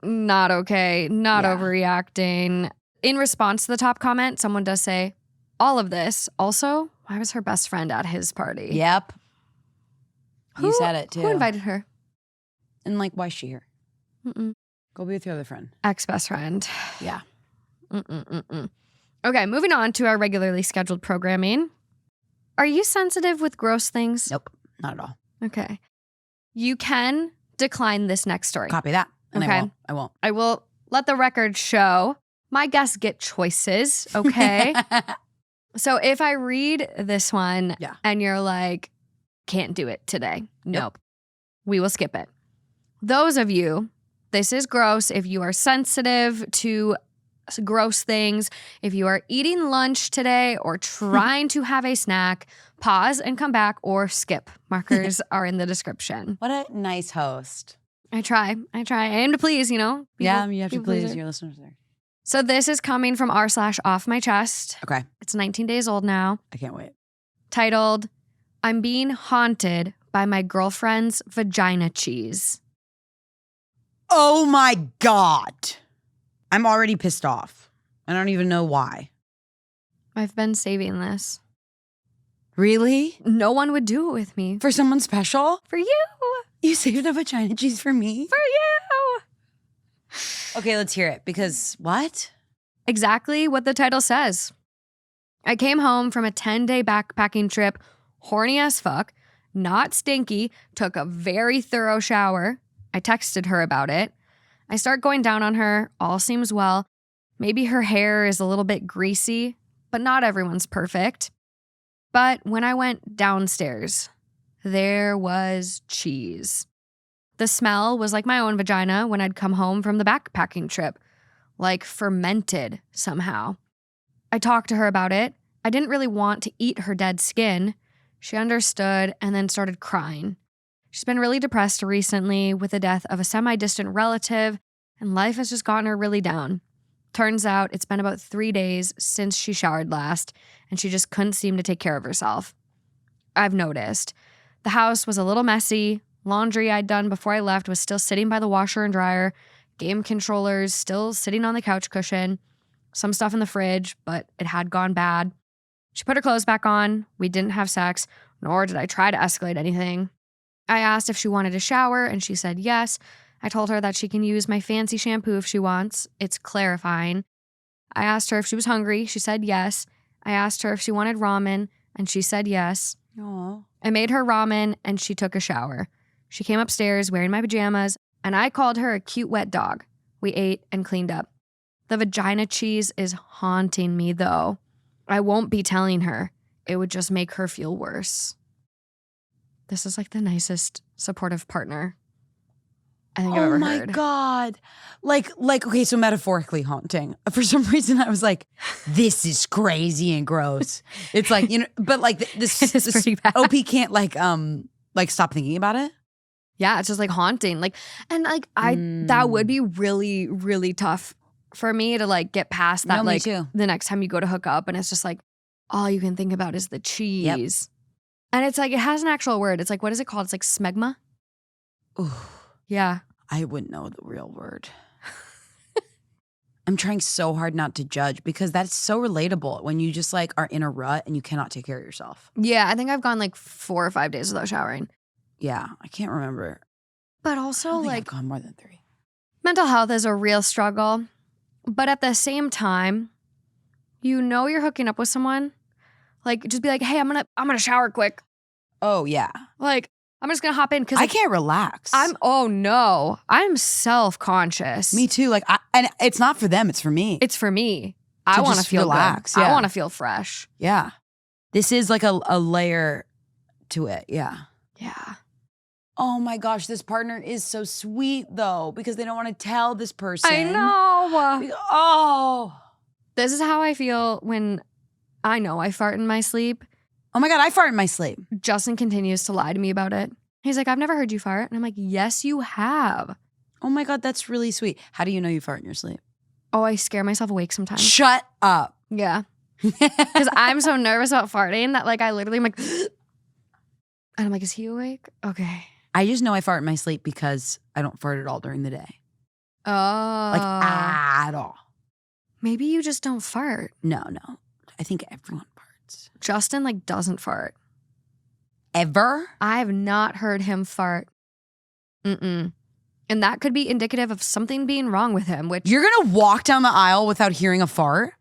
not okay, not Yeah. overreacting. In response to the top comment, someone does say, all of this. Also, why was her best friend at his party? Yep. You said it too. Who invited her? And like, why is she here? Mm-mm. Go be with your other friend. Ex-best friend. Yeah. Mm-mm-mm-mm. Okay, moving on to our regularly scheduled programming. Are you sensitive with gross things? Nope. Not at all. Okay. You can decline this next story. Copy that. And Okay. I won't. I will let the record show my guests get choices, okay? So if I read this one Yeah. and you're like, can't do it today, nope. We will skip it. Those of you, this is gross. If you are sensitive to gross things, if you are eating lunch today or trying to have a snack, pause and come back or skip. Markers are in the description. What a nice host. I try. I aim to please, you know? Yeah, you have to people please pleaser. your listeners there. So this is coming from r/off my chest. Okay. It's 19 days old now. I can't wait. Titled, I'm being haunted by my girlfriend's vagina cheese. Oh my God. I'm already pissed off. I don't even know why. I've been saving this. Really? No one would do it with me. For someone special? For you. You saved a vagina cheese for me? For you. Okay, let's hear it. Because what? Exactly what the title says. I came home from a 10-day backpacking trip, horny as fuck, not stinky, took a very thorough shower. I texted her about it. I start going down on her. All seems well. Maybe her hair is a little bit greasy, but not everyone's perfect. But when I went downstairs, there was cheese. The smell was like my own vagina when I'd come home from the backpacking trip, like fermented somehow. I talked to her about it. I didn't really want to eat her dead skin. She understood and then started crying. She's been really depressed recently with the death of a semi-distant relative, and life has just gotten her really down. Turns out it's been about 3 days since she showered last, and she just couldn't seem to take care of herself. I've noticed. The house was a little messy. Laundry I'd done before I left was still sitting by the washer and dryer. Game controllers still sitting on the couch cushion. Some stuff in the fridge, but it had gone bad. She put her clothes back on. We didn't have sex, nor did I try to escalate anything. I asked if she wanted a shower, and she said yes. I told her that she can use my fancy shampoo if she wants. It's clarifying. I asked her if she was hungry. She said yes. I asked her if she wanted ramen, and she said yes. Aww. I made her ramen, and she took a shower. She came upstairs wearing my pajamas, and I called her a cute wet dog. We ate and cleaned up. The vagina cheese is haunting me, though. I won't be telling her. It would just make her feel worse. This is like the nicest supportive partner I think I've ever heard. Oh my God. Like, okay, so metaphorically haunting. For some reason I was like, this is crazy and gross. It's like, you know, but like this It's pretty bad. OP can't like stop thinking about it. Yeah, it's just like haunting. Like, and like that would be really, really tough for me to like get past that. No, me like too. the next time you go to hook up and it's just like all you can think about is the cheese. And it's like it has an actual word. It's like, what is it called? It's like smegma. Ooh, Yeah. I wouldn't know the real word. I'm trying so hard not to judge because that's so relatable when you just like are in a rut and you cannot take care of yourself. Yeah, I think I've gone like 4 or 5 days without showering. Yeah, I can't remember. But I also don't think like I've gone more than 3. mental health is a real struggle. But at the same time, you know you're hooking up with someone. Like just be like, hey, I'm gonna shower quick. Oh yeah, Like, I'm just gonna hop in because I can't relax. I'm self-conscious. Me too. Like, and it's not for them; it's for me. It's for me. I want to just feel relax, good. I yeah. want to feel fresh. Yeah, this is like a layer to it. Yeah. Yeah. Oh my gosh, this partner is so sweet though because they don't want to tell this person. I know. Oh. This is how I feel when I know I fart in my sleep. Oh my God, I fart in my sleep. Justin continues to lie to me about it. He's like, I've never heard you fart. And I'm like, yes, you have. Oh my God, that's really sweet. How do you know you fart in your sleep? Oh, I scare myself awake sometimes. Shut up. Yeah. Because I'm so nervous about farting that like I literally am like, and I'm like, is he awake? Okay. I just know I fart in my sleep because I don't fart at all during the day. Oh. Like at all. Maybe you just don't fart. No. I think everyone farts. Justin like doesn't fart. Ever? I have not heard him fart. Mm-mm. And that could be indicative of something being wrong with him, which You're going to walk down the aisle without hearing a fart?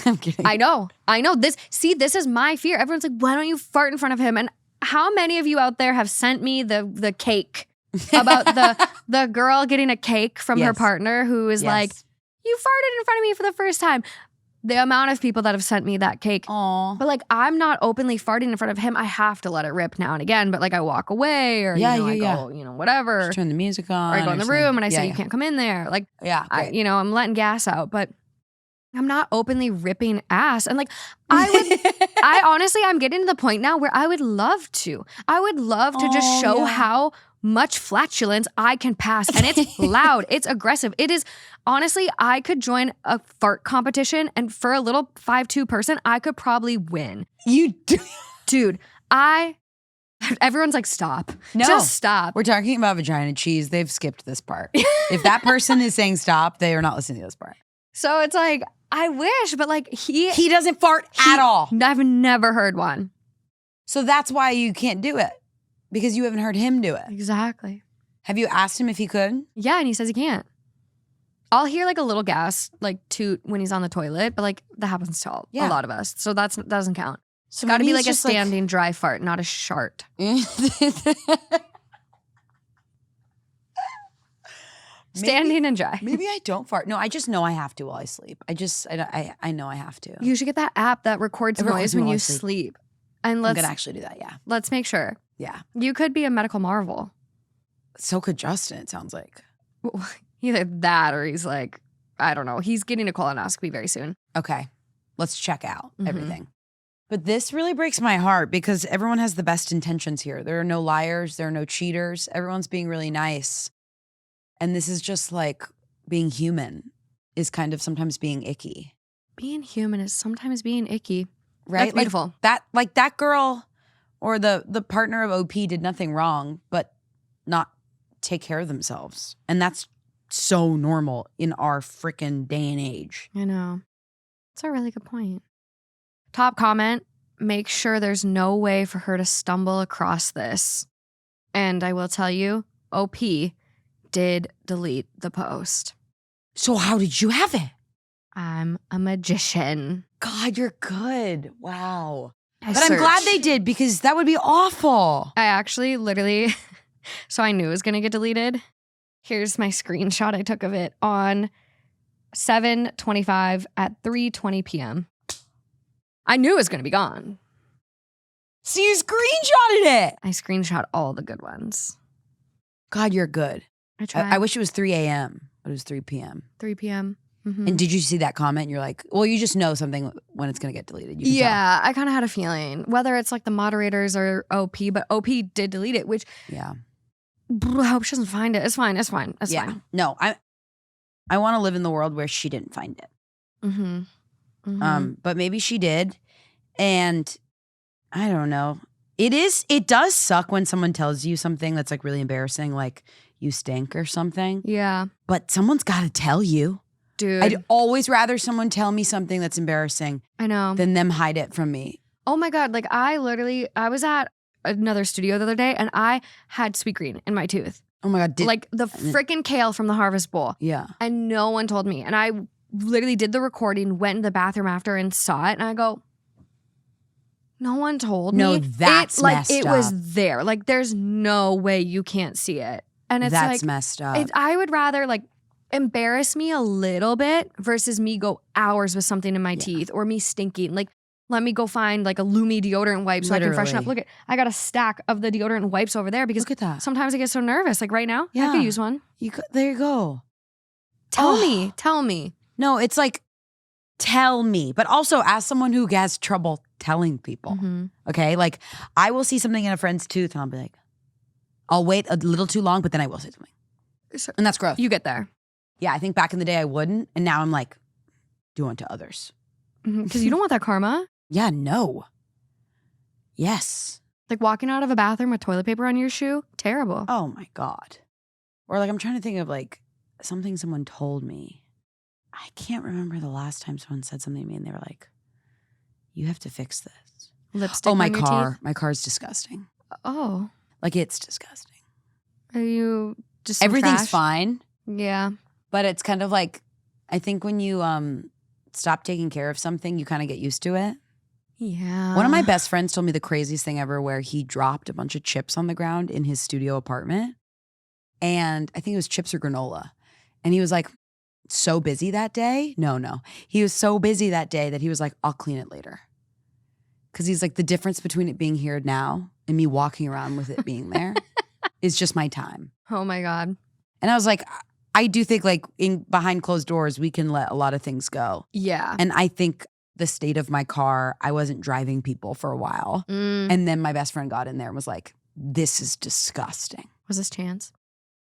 I'm kidding. I know. This is my fear. Everyone's like, why don't you fart in front of him? And how many of you out there have sent me the cake about the girl getting a cake from her partner who is like, you farted in front of me for the first time. The amount of people that have sent me that cake. Aww. But like, I'm not openly farting in front of him. I have to let it rip now and again. But like, I walk away or I go, whatever. Just turn the music on. Or I go in the room and I say, you can't come in there. Like, I'm letting gas out. But I'm not openly ripping ass. And like, I'm getting to the point now where I would love to. I would love to just show how much flatulence I can pass. And it's loud. It's aggressive. It is, honestly, I could join a fart competition and for a little 5'2" person, I could probably win. You do? Dude, everyone's like, stop. No. Just stop. We're talking about vagina cheese. They've skipped this part. If that person is saying stop, they are not listening to this part. So it's like, I wish, but like he doesn't fart at all. I've never heard one. So that's why you can't do it. Because you haven't heard him do it. Exactly. Have you asked him if he could? Yeah, and he says he can't. I'll hear like a little gas, like toot when he's on the toilet, but like that happens to a lot of us. So that doesn't count. So got to be like a standing dry fart, not a shart. Standing and dry. Maybe I don't fart. No, I just know I have to while I sleep. I know I have to. You should get that app that records noise when you sleep. And I'm gonna actually do that. Yeah. Let's make sure. Yeah. You could be a medical marvel. So could Justin. It sounds like. Either that or he's like, I don't know. He's getting a colonoscopy very soon. Okay. Let's check out everything. But this really breaks my heart because everyone has the best intentions here. There are no liars. There are no cheaters. Everyone's being really nice. And this is just like being human is kind of sometimes being icky. Being human is sometimes being icky. Right? That's beautiful. Like that girl or the partner of OP did nothing wrong, but not take care of themselves. And that's so normal in our freaking day and age. I know. That's a really good point. Top comment, make sure there's no way for her to stumble across this. And I will tell you, OP did delete the post. So how did you have it? I'm a magician. God, you're good. Wow. I'm glad they did because that would be awful. I actually literally, so I knew it was going to get deleted. Here's my screenshot I took of it on 7/25 at 3:20 p.m. I knew it was going to be gone. So you screenshotted it. I screenshot all the good ones. God, you're good. I tried. I wish it was 3 a.m., but it was 3 p.m. 3 p.m. Mm-hmm. And did you see that comment? And you're like, well, you just know something when it's going to get deleted. You can tell. I kind of had a feeling, whether it's like the moderators or OP, but OP did delete it, which I hope she doesn't find it. It's fine. It's fine. It's fine. No, I want to live in the world where she didn't find it. Mm-hmm. Mm-hmm. But maybe she did. And I don't know. It does suck when someone tells you something that's like really embarrassing, like you stink or something. Yeah. But someone's got to tell you. Dude. I'd always rather someone tell me something that's embarrassing I know. than them hide it from me. Oh my God. Like I was at another studio the other day and I had sweet green in my tooth. Oh my God. Like the freaking kale from the Harvest Bowl. Yeah. And no one told me. And I literally did the recording, went in the bathroom after and saw it. And I go, no one told me. No, that's messed it up. was there. Like there's no way you can't see it. And it's that's messed up. I would rather like embarrass me a little bit versus me go hours with something in my teeth or me stinking. Like let me go find like a Lumi deodorant wipe so I can freshen up. Look I got a stack of the deodorant wipes over there because look at that. Sometimes I get so nervous. Like right now, I could use one. There you go. Tell me. No, it's like, tell me. But also as someone who has trouble telling people, okay? Like I will see something in a friend's tooth and I'll be like, I'll wait a little too long, but then I will say something. And that's growth. You get there. Yeah, I think back in the day I wouldn't. And now I'm like, do unto others. Because you don't want that karma. Yeah, no. Yes. Like walking out of a bathroom with toilet paper on your shoe, terrible. Oh my God. Or like I'm trying to think of like something someone told me. I can't remember the last time someone said something to me and they were like, you have to fix this. Lipstick my on your car. teeth? My car's disgusting. Oh. Like it's disgusting. Are you just Everything's trash? fine. Yeah. But it's kind of like, I think when you stop taking care of something, you kind of get used to it. Yeah. One of my best friends told me the craziest thing ever where he dropped a bunch of chips on the ground in his studio apartment. And I think it was chips or granola. And he was like so busy that day. No. He was so busy that day that he was like, I'll clean it later. Because he's like, the difference between it being here now and me walking around with it being there is just my time. Oh my God. And I was like, I do think like behind closed doors, we can let a lot of things go. Yeah. And I think the state of my car, I wasn't driving people for a while. And then my best friend got in there and was like, this is disgusting. Was this Chance?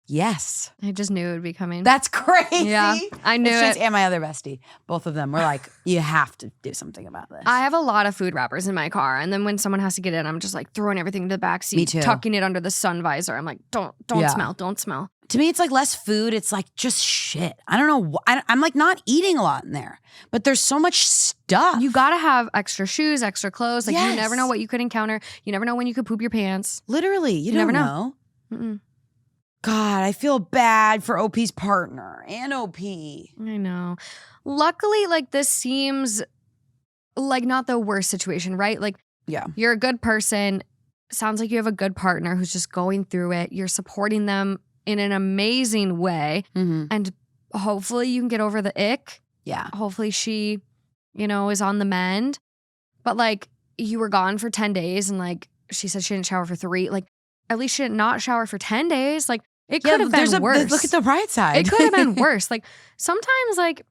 Yes. I just knew it would be coming. That's crazy. Yeah, I knew Chance it. and my other bestie, both of them were like, you have to do something about this. I have a lot of food wrappers in my car. And then when someone has to get in, I'm just like throwing everything to the back seat. Me too. Tucking it under the sun visor. I'm like, don't smell. To me, it's like less food. It's like just shit. I don't know. I'm like not eating a lot in there, but there's so much stuff. You gotta have extra shoes, extra clothes. Like Yes. you never know what you could encounter. You never know when you could poop your pants. Literally, you never don't know. know. God, I feel bad for OP's partner and OP. I know. Luckily, like this seems like not the worst situation, right? Like Yeah. you're a good person. Sounds like you have a good partner who's just going through it. You're supporting them in an amazing way. And hopefully you can get over the ick. Yeah. Hopefully she, is on the mend. But like you were gone for 10 days and like she said she didn't shower for 3. Like at least she did not shower for 10 days. Like it could have been worse. Look at the bright side. It could have been worse. Like sometimes like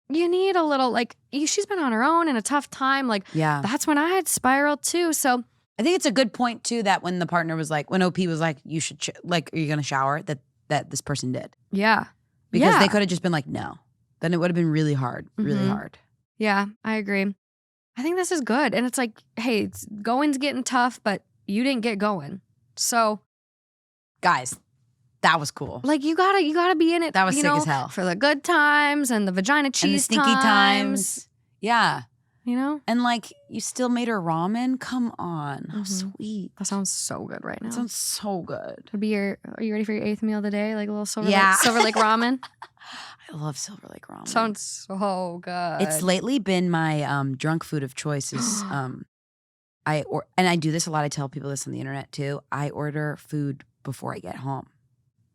you need a little like she's been on her own in a tough time. Like that's when I had spiraled too. So I think it's a good point too that when the partner was like, when OP was like, you should like, are you going to shower? That this person did. Yeah. Because they could have just been like, no. Then it would have been really hard, really hard. Yeah, I agree. I think this is good. And it's like, hey, going's getting tough, but you didn't get going. So guys, that was cool. Like you gotta be in it. That was sick as hell. For the good times and the vagina cheese and the stinky times. Yeah. And like you still made her ramen? Come on. How sweet. That sounds so good right now. That sounds so good. Are you ready for your 8th meal of the day? Like a little Silver Lake ramen? I love Silver Lake ramen. Sounds so good. It's lately been my drunk food of choice is and I do this a lot. I tell people this on the internet too. I order food before I get home.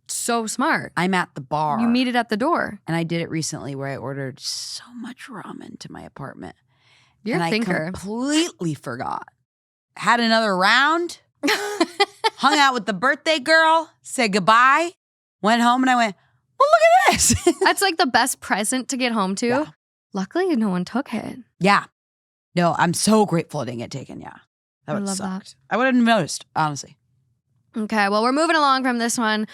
So smart. I'm at the bar. You meet it at the door. And I did it recently where I ordered so much ramen to my apartment. You're a thinker. I completely forgot. Had another round. Hung out with the birthday girl. Said goodbye. Went home and I went, well, look at this. That's like the best present to get home to. Yeah. Luckily, no one took it. Yeah. No, I'm so grateful it didn't get taken. Yeah. That would have sucked. I wouldn't have noticed, honestly. Okay, well, we're moving along from this one.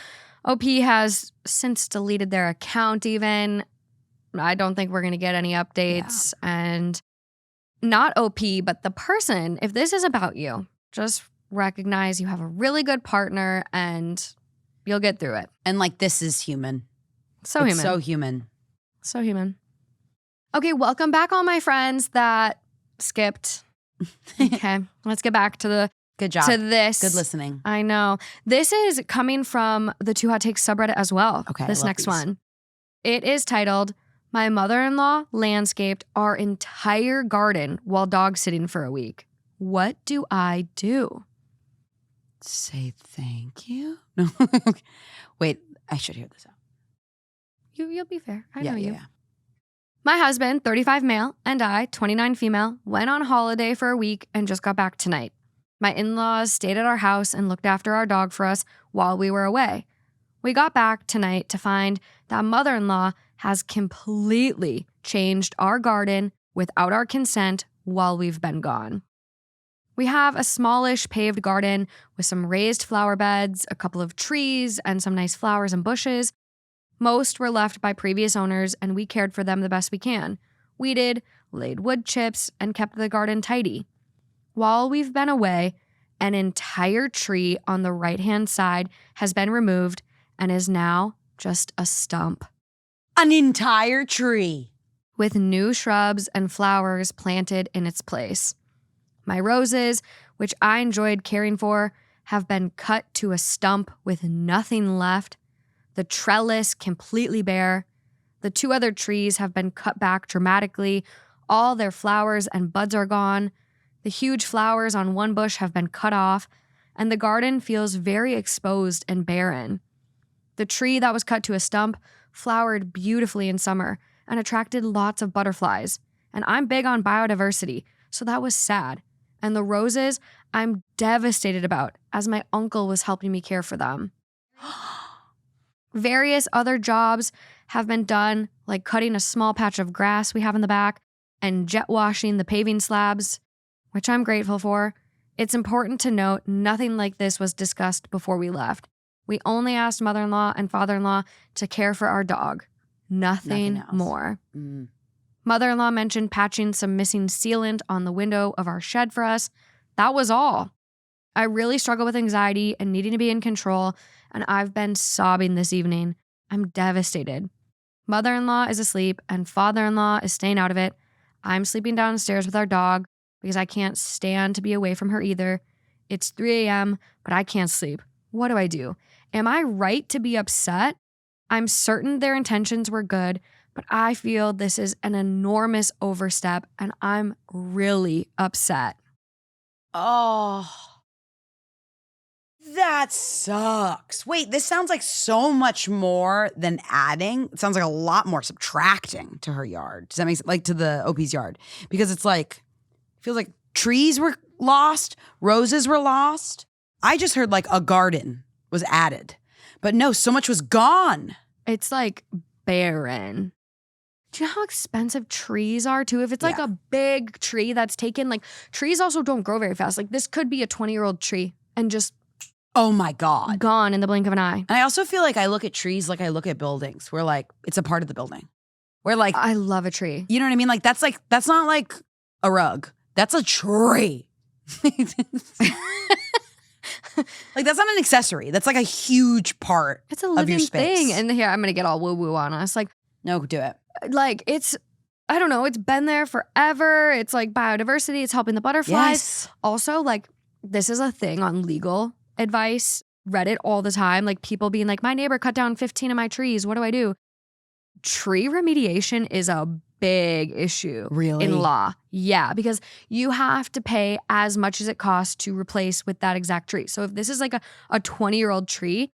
OP has since deleted their account even. I don't think we're going to get any updates. Yeah. And not OP, but the person, if this is about you, just recognize you have a really good partner and you'll get through it. And like, this is human. So It's human. so human. So human. Okay, welcome back, all my friends that skipped. Okay, let's get back to Good job. this. Good listening. I know. This is coming from the Two Hot Takes subreddit as well. Okay, This I love next these. one. It is titled, "My mother-in-law landscaped our entire garden while dog sitting for a week. What do I do?" Say thank you. No. Wait, I should hear this out. You'll be fair. I know you. Yeah. My husband, 35 male, and I, 29 female, went on holiday for a week and just got back tonight. My in-laws stayed at our house and looked after our dog for us while we were away. We got back tonight to find that mother-in-law has completely changed our garden without our consent while we've been gone. We have a smallish paved garden with some raised flower beds, a couple of trees, and some nice flowers and bushes. Most were left by previous owners, and we cared for them the best we can. Weeded, laid wood chips, and kept the garden tidy. While we've been away, an entire tree on the right-hand side has been removed and is now just a stump, An entire tree. with new shrubs and flowers planted in its place. My roses, which I enjoyed caring for, have been cut to a stump with nothing left. The trellis completely bare. The two other trees have been cut back dramatically. All their flowers and buds are gone. The huge flowers on one bush have been cut off, and the garden feels very exposed and barren. The tree that was cut to a stump flowered beautifully in summer and attracted lots of butterflies. And I'm big on biodiversity, so that was sad. And the roses, I'm devastated about, as my uncle was helping me care for them. Various other jobs have been done, like cutting a small patch of grass we have in the back and jet washing the paving slabs, which I'm grateful for. It's important to note nothing like this was discussed before we left. We only asked mother-in-law and father-in-law to care for our dog. Nothing else. more. Mm. Mother-in-law mentioned patching some missing sealant on the window of our shed for us. That was all. I really struggle with anxiety and needing to be in control, and I've been sobbing this evening. I'm devastated. Mother-in-law is asleep, and father-in-law is staying out of it. I'm sleeping downstairs with our dog because I can't stand to be away from her either. It's 3 a.m., but I can't sleep. What do I do? Am I right to be upset? I'm certain their intentions were good, but I feel this is an enormous overstep, and I'm really upset. Oh, that sucks. Wait, this sounds like so much more than adding. It sounds like a lot more subtracting to her yard. Does that make sense? Like to the OP's yard? Because it's like, feels like trees were lost, roses were lost. I just heard like a garden was added, but no, so much was gone. It's like barren. Do you know how expensive trees are too? If it's like a big tree that's taken, like trees also don't grow very fast. Like this could be a 20-year-old tree and just Oh my God. gone in the blink of an eye. And I also feel like I look at trees like I look at buildings where like it's a part of the building. Where like, I love a tree. you know what I mean? Like that's not like a rug. That's a tree. Like that's not an accessory. That's like a huge part It's a of your living space. thing. And here, I'm going to get all woo-woo on us. No, do it. Like it's, I don't know, it's been there forever. It's like biodiversity. It's helping the butterflies. Yes. Also, like this is a thing on legal advice. Reddit all the time. Like people being like, my neighbor cut down 15 of my trees. What do I do? Tree remediation is a big issue Really? in law. Yeah, because you have to pay as much as it costs to replace with that exact tree. So if this is like a 20-year-old tree,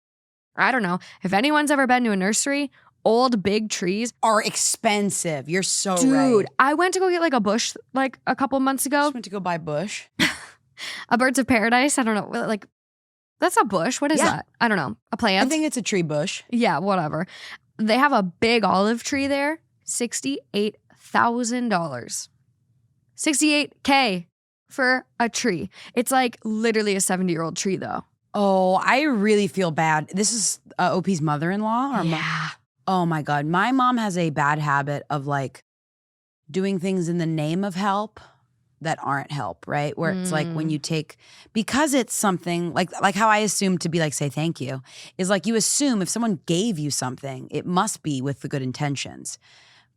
I don't know. If anyone's ever been to a nursery, old big trees Are expensive. You're so Dude, right. I went to go get like a bush like a couple months ago. Just went to go buy bush. A birds of paradise. I don't know. Like, that's a bush. What is Yeah. that? I don't know. A plant? I think it's a tree bush. Yeah, whatever. They have a big olive tree there. $68,000. $68K for a tree. It's like literally a 70-year-old tree though. Oh, I really feel bad. This is OP's mother-in-law? Or Yeah. Oh my God. My mom has a bad habit of like doing things in the name of help. that aren't help, right? Where it's like when you take, because it's something like how I assume to be like, say thank you, is like you assume if someone gave you something, it must be with the good intentions.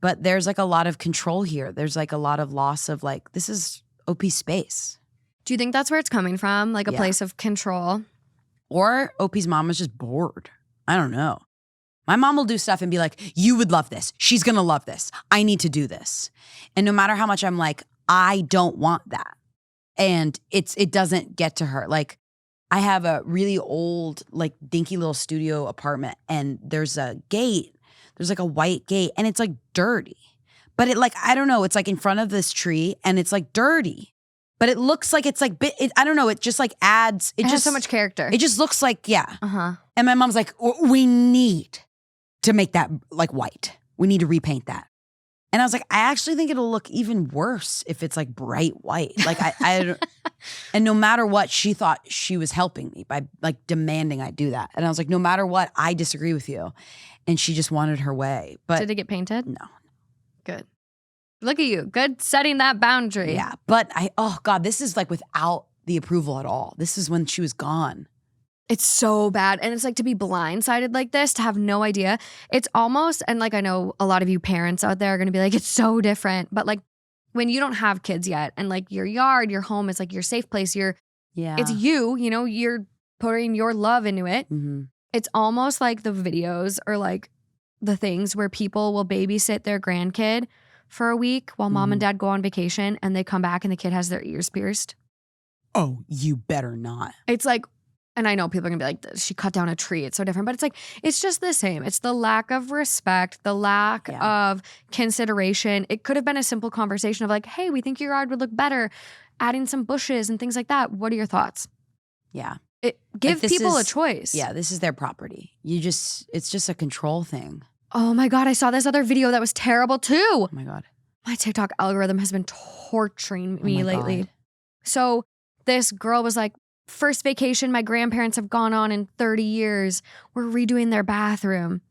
But there's like a lot of control here. There's like a lot of loss of like, this is OP space. Do you think that's where it's coming from? Like a Yeah. place of control? Or OP's mom was just bored. I don't know. My mom will do stuff and be like, you would love this. She's going to love this. I need to do this. And no matter how much I'm like, I don't want that. And it doesn't get to her. Like I have a really old, like dinky little studio apartment and there's a gate. There's like a white gate and it's like dirty. But it like, I don't know, it's like in front of this tree and it's like dirty. But it looks like it's like, I don't know, it just like adds. It has so much character. It just looks like, yeah. Uh-huh. And my mom's like, we need to make that like white. We need to repaint that. And I was like, I actually think it'll look even worse if it's like bright white. Like I and no matter what, she thought she was helping me by like demanding I do that. And I was like, no matter what, I disagree with you. And she just wanted her way. But did it get painted? No. Good. Look at you. Good setting that boundary. Yeah. But oh God, this is like without the approval at all. This is when she was gone. It's so bad. And it's like to be blindsided like this, to have no idea. It's almost, and like I know a lot of you parents out there are going to be like, it's so different. But like when you don't have kids yet and like your yard, your home is like your safe place. It's you know, you're putting your love into it. Mm-hmm. It's almost like the videos or like the things where people will babysit their grandkid for a week while mom and dad go on vacation and they come back and the kid has their ears pierced. Oh, you better not. It's like, and I know people are gonna be like, she cut down a tree. It's so different. But it's like, it's just the same. It's the lack of respect, the lack of consideration. It could have been a simple conversation of like, hey, we think your yard would look better, adding some bushes and things like that. What are your thoughts? Yeah. Give people a choice. Yeah, this is their property. It's just a control thing. Oh my God, I saw this other video that was terrible too. Oh my God. My TikTok algorithm has been torturing me lately. God. So this girl was like, first vacation my grandparents have gone on in 30 years. We're redoing their bathroom.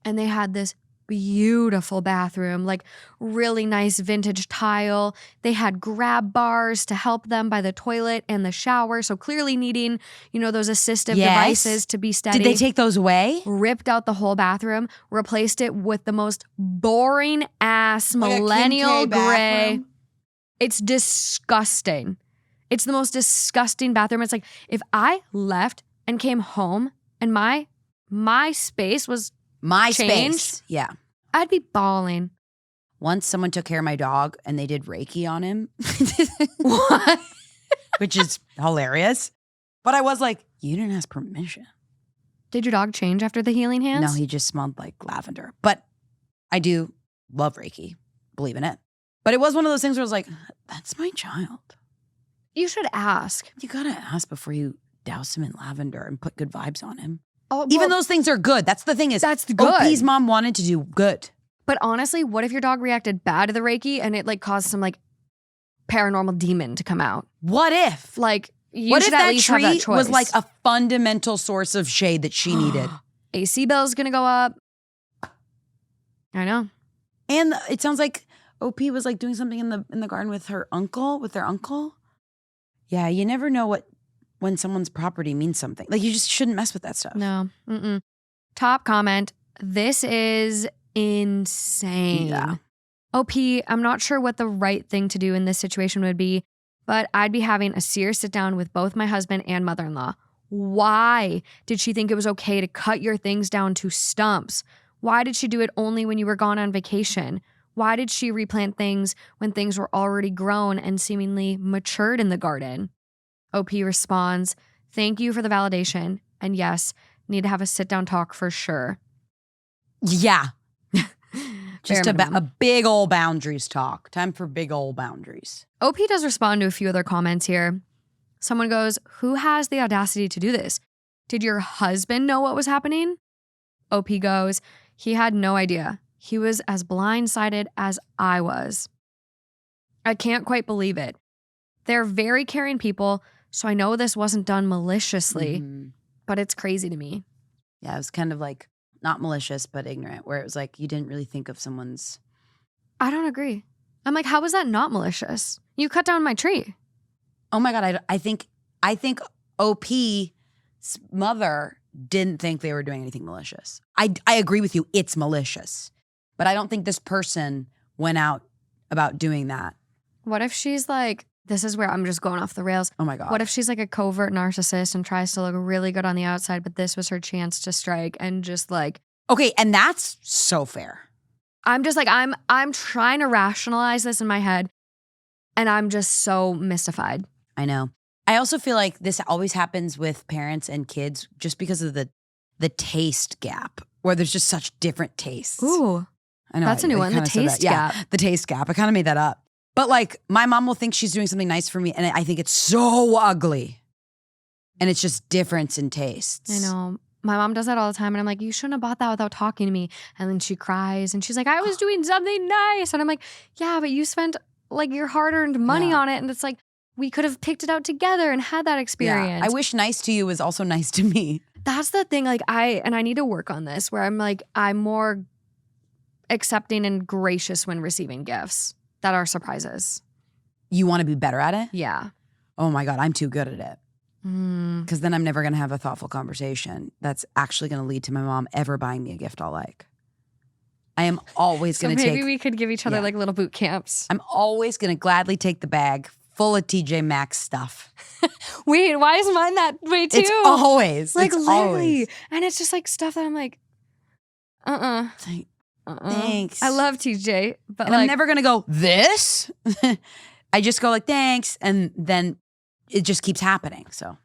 And they had this beautiful bathroom, like really nice vintage tile. They had grab bars to help them by the toilet and the shower. So clearly needing, you know, those assistive devices to be steady. Did they take those away? Ripped out the whole bathroom, replaced it with the most boring ass Like millennial a Kim K gray. bathroom? It's disgusting. It's the most disgusting bathroom. It's like if I left and came home and my space was My changed, space. Yeah. I'd be bawling. Once someone took care of my dog and they did Reiki on him. What? Which is hilarious. But I was like, you didn't ask permission. Did your dog change after the healing hands? No, he just smelled like lavender. But I do love Reiki. Believe in it. But it was one of those things where I was like, that's my child. You should ask. You gotta ask before you douse him in lavender and put good vibes on him. Oh, Even those things are good. That's the thing is, that's good. OP's mom wanted to do good. But honestly, what if your dog reacted bad to the Reiki and it like caused some like paranormal demon to come out? What if? Like, you What should if at that least have tree that choice. was like a fundamental source of shade that she needed? AC bill's gonna go up. I know. And it sounds like OP was like doing something in the garden with their uncle. Yeah, you never know when someone's property means something. Like you just shouldn't mess with that stuff. No. Mm-mm. Top comment. This is insane. Yeah. OP, I'm not sure what the right thing to do in this situation would be, but I'd be having a serious sit down with both my husband and mother-in-law. Why did she think it was okay to cut your things down to stumps? Why did she do it only when you were gone on vacation? Why did she replant things when things were already grown and seemingly matured in the garden? OP responds, thank you for the validation. And yes, need to have a sit-down talk for sure. Yeah. Just Bare a minimum. big old boundaries talk. Time for big old boundaries. OP does respond to a few other comments here. Someone goes, who has the audacity to do this? Did your husband know what was happening? OP goes, he had no idea. He was as blindsided as I was. I can't quite believe it. They're very caring people, so I know this wasn't done maliciously, but it's crazy to me. Yeah, it was kind of like not malicious, but ignorant, where it was like you didn't really think of someone's. I don't agree. I'm like, how was that not malicious? You cut down my tree. Oh my God, I think OP's mother didn't think they were doing anything malicious. I agree with you, it's malicious. But I don't think this person went out about doing that. What if she's like, this is where I'm just going off the rails. Oh my God. What if she's like a covert narcissist and tries to look really good on the outside, but this was her chance to strike and just like. Okay, and that's so fair. I'm just like, I'm trying to rationalize this in my head and I'm just so mystified. I know. I also feel like this always happens with parents and kids just because of the taste gap, where there's just such different tastes. Ooh, I know. that's a new one, the taste gap. Yeah, the taste gap. I kind of made that up. But like, my mom will think she's doing something nice for me, and I think it's so ugly. And it's just difference in tastes. I know. My mom does that all the time, and I'm like, you shouldn't have bought that without talking to me. And then she cries, and she's like, I was doing something nice. And I'm like, yeah, but you spent like your hard-earned money on it, and it's like, we could have picked it out together and had that experience. Yeah. I wish nice to you was also nice to me. That's the thing. Like I need to work on this, where I'm like, I'm more accepting and gracious when receiving gifts that are surprises. You want to be better at it? Yeah. Oh my God, I'm too good at it. Because then I'm never going to have a thoughtful conversation that's actually going to lead to my mom ever buying me a gift I'll like. I am always going to take. Maybe we could give each other like little boot camps. I'm always going to gladly take the bag full of TJ Maxx stuff. Wait, why is mine that way too? It's always. Like it's literally. Always. And it's just like stuff that I'm like, Thanks. I love TJ, but and I'm never going to go, this? I just go like, thanks. And then it just keeps happening. So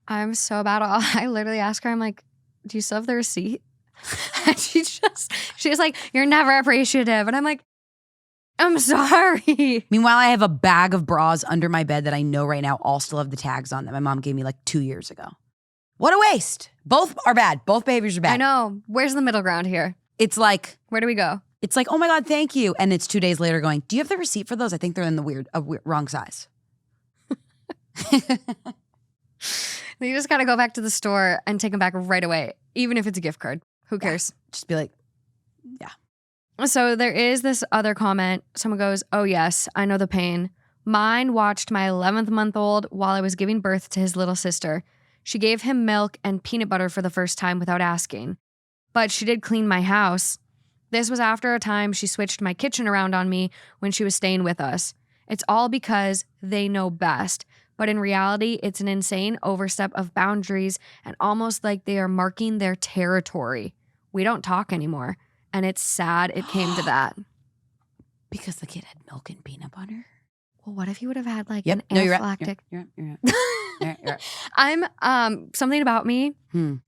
I'm so bad. I literally ask her, I'm like, do you still have the receipt? And she's like, you're never appreciative. And I'm like, I'm sorry. Meanwhile, I have a bag of bras under my bed that I know right now all still have the tags on that my mom gave me like 2 years ago. What a waste. Both are bad. Both behaviors are bad. I know. Where's the middle ground here? It's like, where do we go? It's like, oh my God, thank you. And it's 2 days later going, do you have the receipt for those? I think they're in the wrong size. You just got to go back to the store and take them back right away, even if it's a gift card. Who cares? Just be like, yeah. So there is this other comment. Someone goes, oh yes, I know the pain. Mine watched my 11th month-old while I was giving birth to his little sister. She gave him milk and peanut butter for the first time without asking. But she did clean my house. This was after a time she switched my kitchen around on me when she was staying with us. It's all because they know best. But in reality, it's an insane overstep of boundaries and almost like they are marking their territory. We don't talk anymore. And it's sad it came to that. Because the kid had milk and peanut butter? Well, what if he would have had like an anaphylactic? You're right. I'm something about me.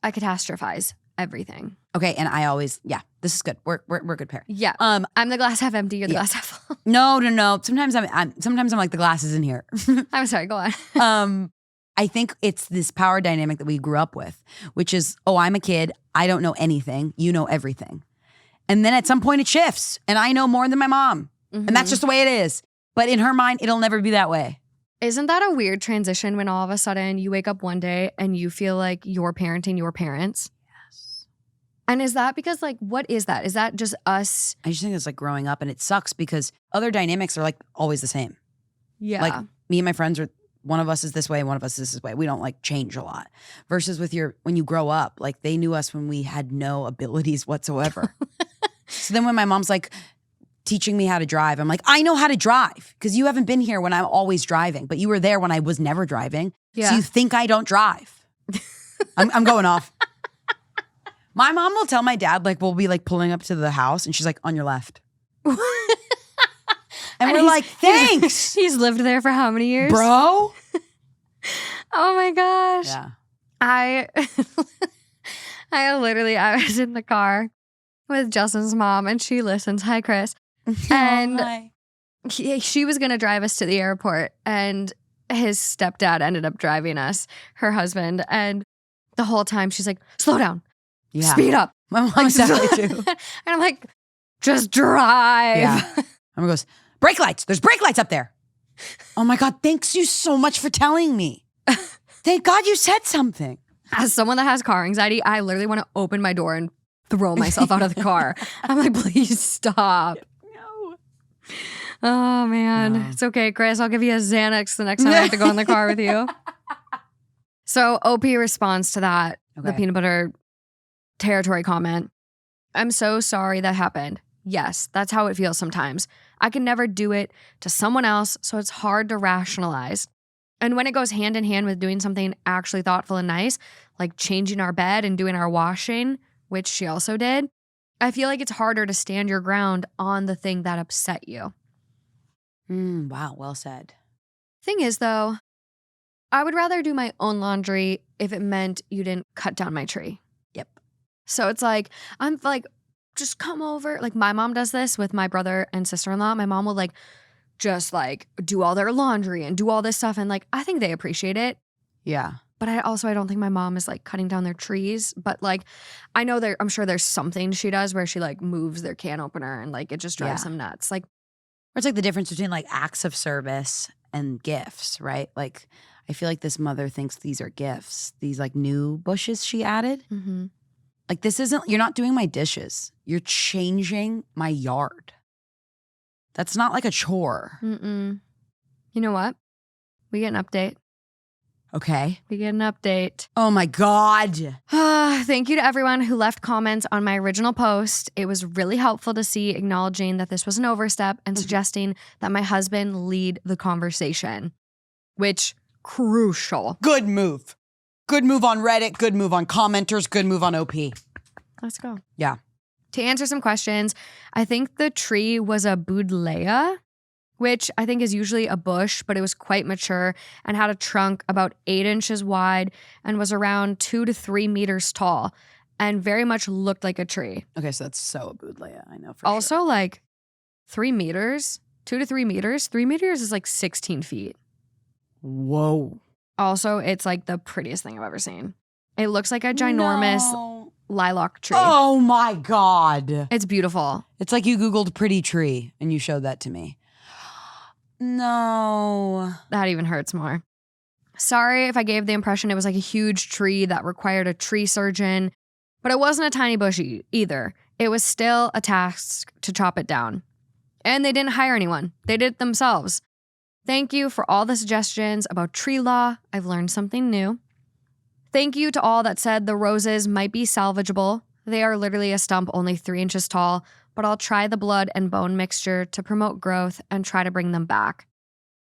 I catastrophize everything. Okay, and I always, this is good. We're a good pair. Yeah. I'm the glass half empty. You're the glass half full. No. Sometimes I'm like the glass is in here. I'm sorry. Go on. I think it's this power dynamic that we grew up with, which is, oh, I'm a kid. I don't know anything. You know everything. And then at some point it shifts and I know more than my mom. Mm-hmm. And that's just the way it is. But in her mind, it'll never be that way. Isn't that a weird transition when all of a sudden you wake up one day and you feel like you're parenting your parents? Yes. And is that because like, what is that? Is that just us? I just think it's like growing up and it sucks because other dynamics are like always the same. Yeah. Like me and my friends are, one of us is this way and one of us is this way. We don't like change a lot. Versus when you grow up, like they knew us when we had no abilities whatsoever. So then when my mom's like teaching me how to drive, I'm like, I know how to drive because you haven't been here when I'm always driving, but you were there when I was never driving. Yeah. So you think I don't drive. I'm going off. My mom will tell my dad, like, we'll be like pulling up to the house and she's like, on your left. And we're like, thanks. He's lived there for how many years? Bro. Oh my gosh. Yeah. I was in the car with Justin's mom and she listens. Hi, Chris. And hi. She was going to drive us to the airport and his stepdad ended up driving us, her husband. And the whole time she's like, slow down. Yeah. Speed up. My mom's that way too. And I'm like, just drive. Yeah. Mom goes, brake lights. There's brake lights up there. Oh my God. Thanks you so much for telling me. Thank God you said something. As someone that has car anxiety, I literally want to open my door and throw myself out of the car. I'm like, please stop. No. Oh, man. No. It's okay, Chris. I'll give you a Xanax the next time I have to go in the car with you. So OP responds to that, the Okay. peanut butter territory comment. I'm so sorry that happened. Yes, that's how it feels sometimes. I can never do it to someone else, so it's hard to rationalize. And when it goes hand in hand with doing something actually thoughtful and nice, like changing our bed and doing our washing, which she also did, I feel like it's harder to stand your ground on the thing that upset you. Wow, well said. Thing is, though, I would rather do my own laundry if it meant you didn't cut down my tree. Yep. So it's like, I'm like, just come over. Like my mom does this with my brother and sister-in-law. My mom will like, just like do all their laundry and do all this stuff. And like, I think they appreciate it. Yeah. But I don't think my mom is like cutting down their trees. But like, I know I'm sure there's something she does where she like moves their can opener and like it just drives them nuts. Like, Or it's like the difference between like acts of service and gifts, right? Like, I feel like this mother thinks these are gifts. These like new bushes she added. mm-hmm. Like, this isn't, you're not doing my dishes. You're changing my yard. That's not like a chore. You know what? We get an update. Okay. We get an update. Oh my God. Thank you to everyone who left comments on my original post. It was really helpful to see acknowledging that this was an overstep and suggesting that my husband lead the conversation, which crucial. Good move. Good move on Reddit. Good move on commenters. Good move on OP. Let's go. Yeah. To answer some questions, I think the tree was a buddleia, which I think is usually a bush, but it was quite mature and had a trunk about 8 inches wide and was around 2 to 3 meters tall and very much looked like a tree. Okay, so that's so a buddleia. I know for Also, sure. like 3 meters, 2 to 3 meters. 3 meters is like 16 feet. Whoa. Also, it's like the prettiest thing I've ever seen. It looks like a ginormous lilac tree. Oh my God. It's beautiful. It's like you Googled pretty tree and you showed that to me. No. That even hurts more. Sorry if I gave the impression it was like a huge tree that required a tree surgeon, but it wasn't a tiny bush either. It was still a task to chop it down. And they didn't hire anyone. They did it themselves. Thank you for all the suggestions about tree law. I've learned something new. Thank you to all that said the roses might be salvageable. They are literally a stump only 3 inches tall, but I'll try the blood and bone mixture to promote growth and try to bring them back.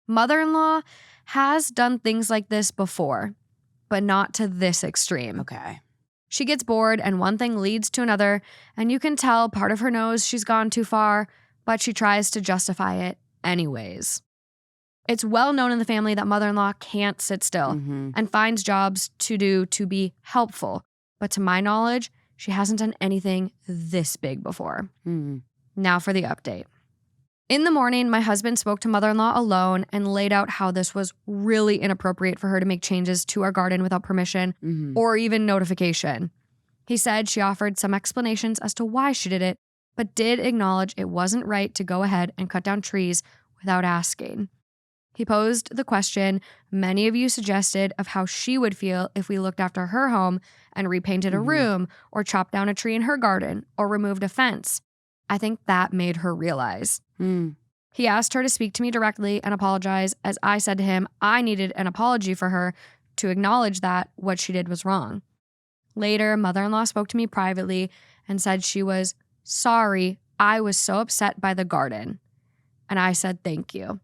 Mother-in-law has done things like this before, but not to this extreme. Okay. She gets bored and one thing leads to another, and you can tell part of her knows she's gone too far, but she tries to justify it anyways. It's well known in the family that mother-in-law can't sit still and finds jobs to do to be helpful. But to my knowledge, she hasn't done anything this big before. Now for the update. In the morning, my husband spoke to mother-in-law alone and laid out how this was really inappropriate for her to make changes to our garden without permission or even notification. He said she offered some explanations as to why she did it, but did acknowledge it wasn't right to go ahead and cut down trees without asking. He posed the question many of you suggested of how she would feel if we looked after her home and repainted a room or chopped down a tree in her garden or removed a fence. I think that made her realize. He asked her to speak to me directly and apologize, as I said to him I needed an apology for her to acknowledge that what she did was wrong. Later, mother-in-law spoke to me privately and said she was sorry I was so upset by the garden. And I said thank you.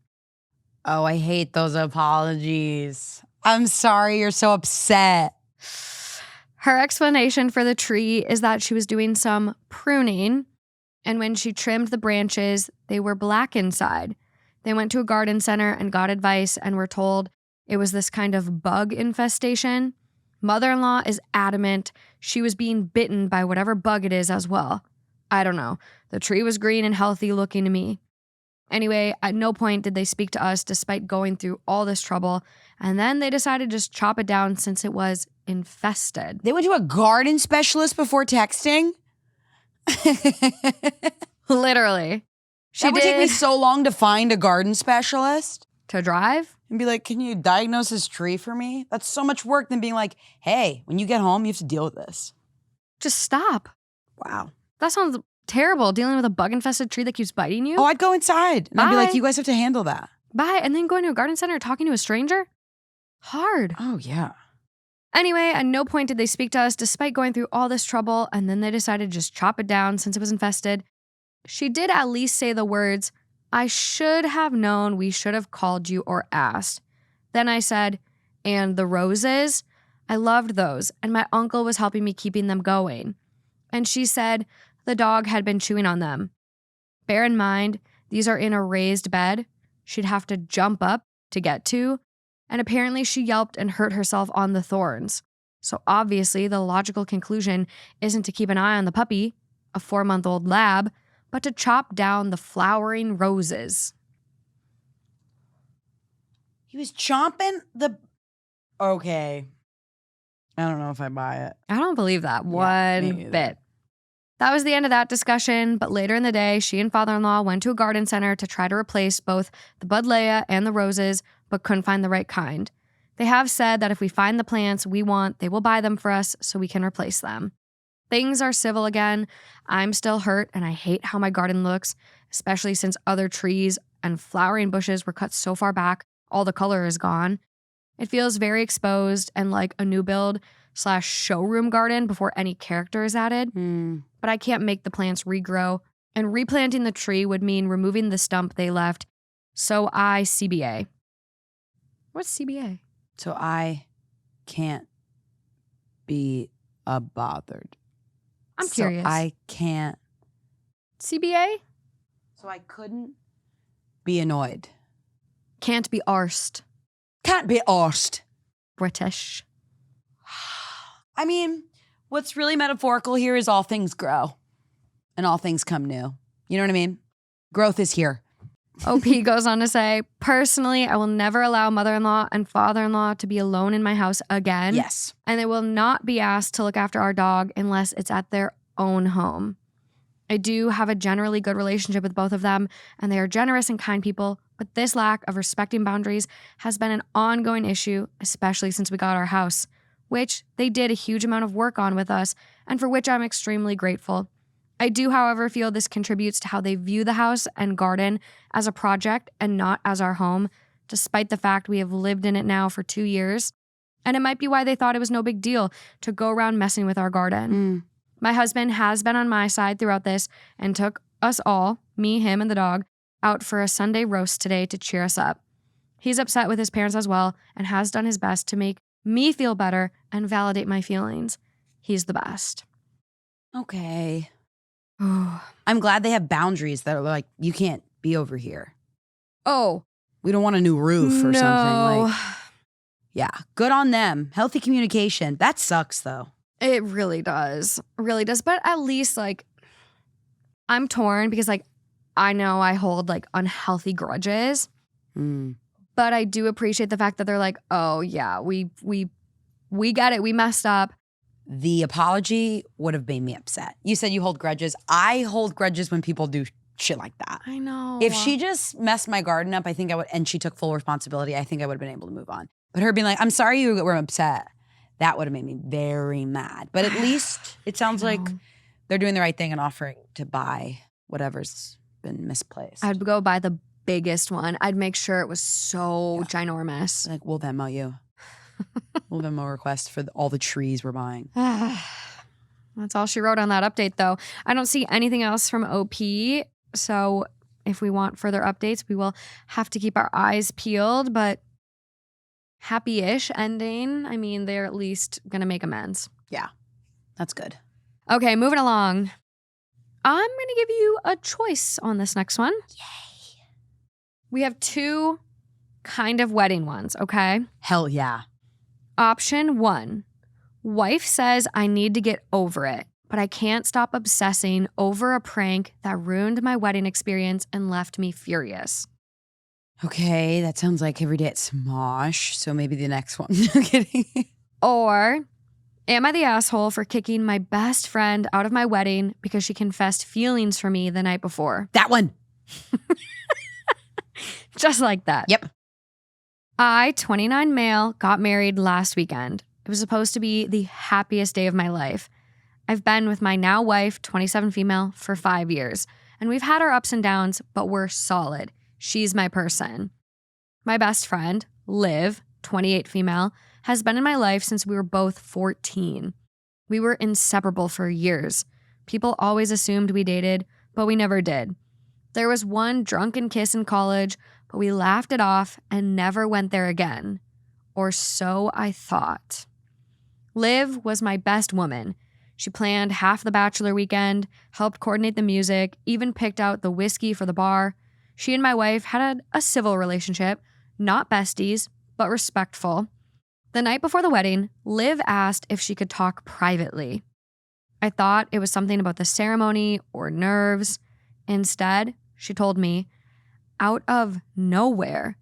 Oh, I hate those apologies. I'm sorry you're so upset. Her explanation for the tree is that she was doing some pruning, and when she trimmed the branches, they were black inside. They went to a garden center and got advice and were told it was this kind of bug infestation. Mother-in-law is adamant she was being bitten by whatever bug it is as well. I don't know. The tree was green and healthy looking to me. Anyway, at no point did they speak to us despite going through all this trouble, and then they decided to just chop it down since it was infested. They went to a garden specialist before texting? Literally. That would take me so long to find a garden specialist. To drive? And be like, can you diagnose this tree for me? That's so much work than being like, hey, when you get home, you have to deal with this. Just stop. Wow. That sounds terrible dealing with a bug-infested tree that keeps biting you. Oh, I'd go inside. And I'd be like, Bye. you guys have to handle that. Bye. And then going to a garden center talking to a stranger? Hard. Oh, yeah. Anyway, at no point did they speak to us despite going through all this trouble, and then they decided to just chop it down since it was infested. She did at least say the words, "I should have known, we should have called you or asked." Then I said, "And the roses? I loved those, and my uncle was helping me keeping them going." And she said the dog had been chewing on them. Bear in mind, these are in a raised bed. She'd have to jump up to get to. And apparently she yelped and hurt herself on the thorns. So obviously the logical conclusion isn't to keep an eye on the puppy, a 4-month-old lab, but to chop down the flowering roses. He was chomping the... Okay. I don't know if I buy it. I don't believe that me one either. bit. That was the end of that discussion, but later in the day, she and father-in-law went to a garden center to try to replace both the buddleia and the roses, but couldn't find the right kind. They have said that if we find the plants we want, they will buy them for us so we can replace them. Things are civil again. I'm still hurt and I hate how my garden looks, especially since other trees and flowering bushes were cut so far back, all the color is gone. It feels very exposed and like a new build / showroom garden before any character is added. But I can't make the plants regrow, and replanting the tree would mean removing the stump they left, so I CBA. What's CBA? So I can't be bothered. I'm curious. I can't. CBA? So I couldn't be annoyed. Can't be arsed. Can't be arsed. British. I mean, what's really metaphorical here is all things grow and all things come new. You know what I mean? Growth is here. OP goes on to say, personally, I will never allow mother-in-law and father-in-law to be alone in my house again. Yes. And they will not be asked to look after our dog unless it's at their own home. I do have a generally good relationship with both of them, and they are generous and kind people, but this lack of respecting boundaries has been an ongoing issue, especially since we got our house, which they did a huge amount of work on with us, and for which I'm extremely grateful. I do, however, feel this contributes to how they view the house and garden as a project and not as our home, despite the fact we have lived in it now for 2 years. And it might be why they thought it was no big deal to go around messing with our garden. My husband has been on my side throughout this and took us all, me, him, and the dog, out for a Sunday roast today to cheer us up. He's upset with his parents as well and has done his best to make me feel better and validate my feelings. He's the best. Okay. I'm glad they have boundaries that are like, you can't be over here. Oh. We don't want a new roof or no. something. Like, yeah, good on them. Healthy communication. That sucks though. It really does. Really does. But at least like I'm torn because like I know I hold like unhealthy grudges. But I do appreciate the fact that they're like, oh yeah, we get it. We messed up. The apology would have made me upset. You said you hold grudges. I hold grudges when people do shit like that. I know. If she just messed my garden up, I think I would, and she took full responsibility, I think I would have been able to move on. But her being like, I'm sorry you were upset, that would have made me very mad. But at least it sounds like they're doing the right thing and offering to buy whatever's been misplaced. I'd go buy the biggest one. I'd make sure it was so ginormous. Like, we'll Venmo you. We'll Venmo request for all the trees we're buying. That's all she wrote on that update, though. I don't see anything else from OP. So if we want further updates, we will have to keep our eyes peeled. But happy-ish ending. I mean, they're at least going to make amends. Yeah, that's good. Okay, moving along. I'm going to give you a choice on this next one. Yay. We have 2 kind of wedding ones, okay? Hell yeah. Option 1. Wife says I need to get over it, but I can't stop obsessing over a prank that ruined my wedding experience and left me furious. Okay, that sounds like every day at Smosh, so maybe the next one. I'm kidding. Or, am I the asshole for kicking my best friend out of my wedding because she confessed feelings for me the night before? That one. Just like that. Yep. I, 29 male, got married last weekend. It was supposed to be the happiest day of my life. I've been with my now wife, 27 female, for 5 years. And we've had our ups and downs, but we're solid. She's my person. My best friend, Liv, 28 female, has been in my life since we were both 14. We were inseparable for years. People always assumed we dated, but we never did. There was one drunken kiss in college, but we laughed it off and never went there again. Or so I thought. Liv was my best woman. She planned half the bachelor weekend, helped coordinate the music, even picked out the whiskey for the bar. She and my wife had a civil relationship, not besties, but respectful. The night before the wedding, Liv asked if she could talk privately. I thought it was something about the ceremony or nerves. Instead, she told me, out of nowhere,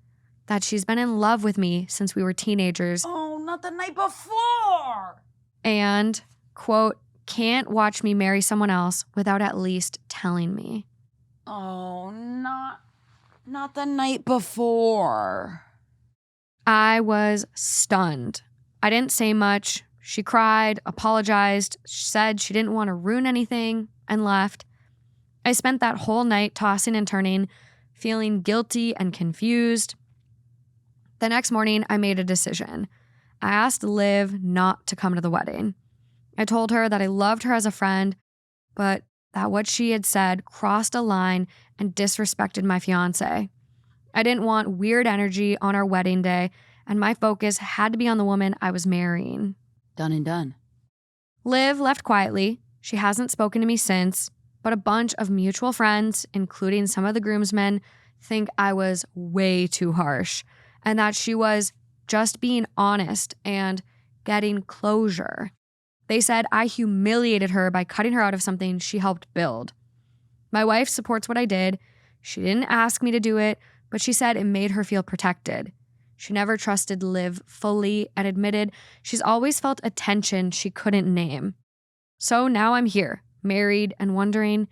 that she's been in love with me since we were teenagers. Oh, not the night before. And, quote, can't watch me marry someone else without at least telling me. Oh, not the night before. I was stunned. I didn't say much. She cried, apologized, said she didn't want to ruin anything, and left. I spent that whole night tossing and turning, feeling guilty and confused. The next morning, I made a decision. I asked Liv not to come to the wedding. I told her that I loved her as a friend, but that what she had said crossed a line and disrespected my fiancé. I didn't want weird energy on our wedding day, and my focus had to be on the woman I was marrying. Done and done. Liv left quietly. She hasn't spoken to me since, but a bunch of mutual friends, including some of the groomsmen, think I was way too harsh and that she was just being honest and getting closure. They said I humiliated her by cutting her out of something she helped build. My wife supports what I did. She didn't ask me to do it, but she said it made her feel protected. She never trusted Liv fully and admitted she's always felt a tension she couldn't name. So now I'm here, married, and wondering,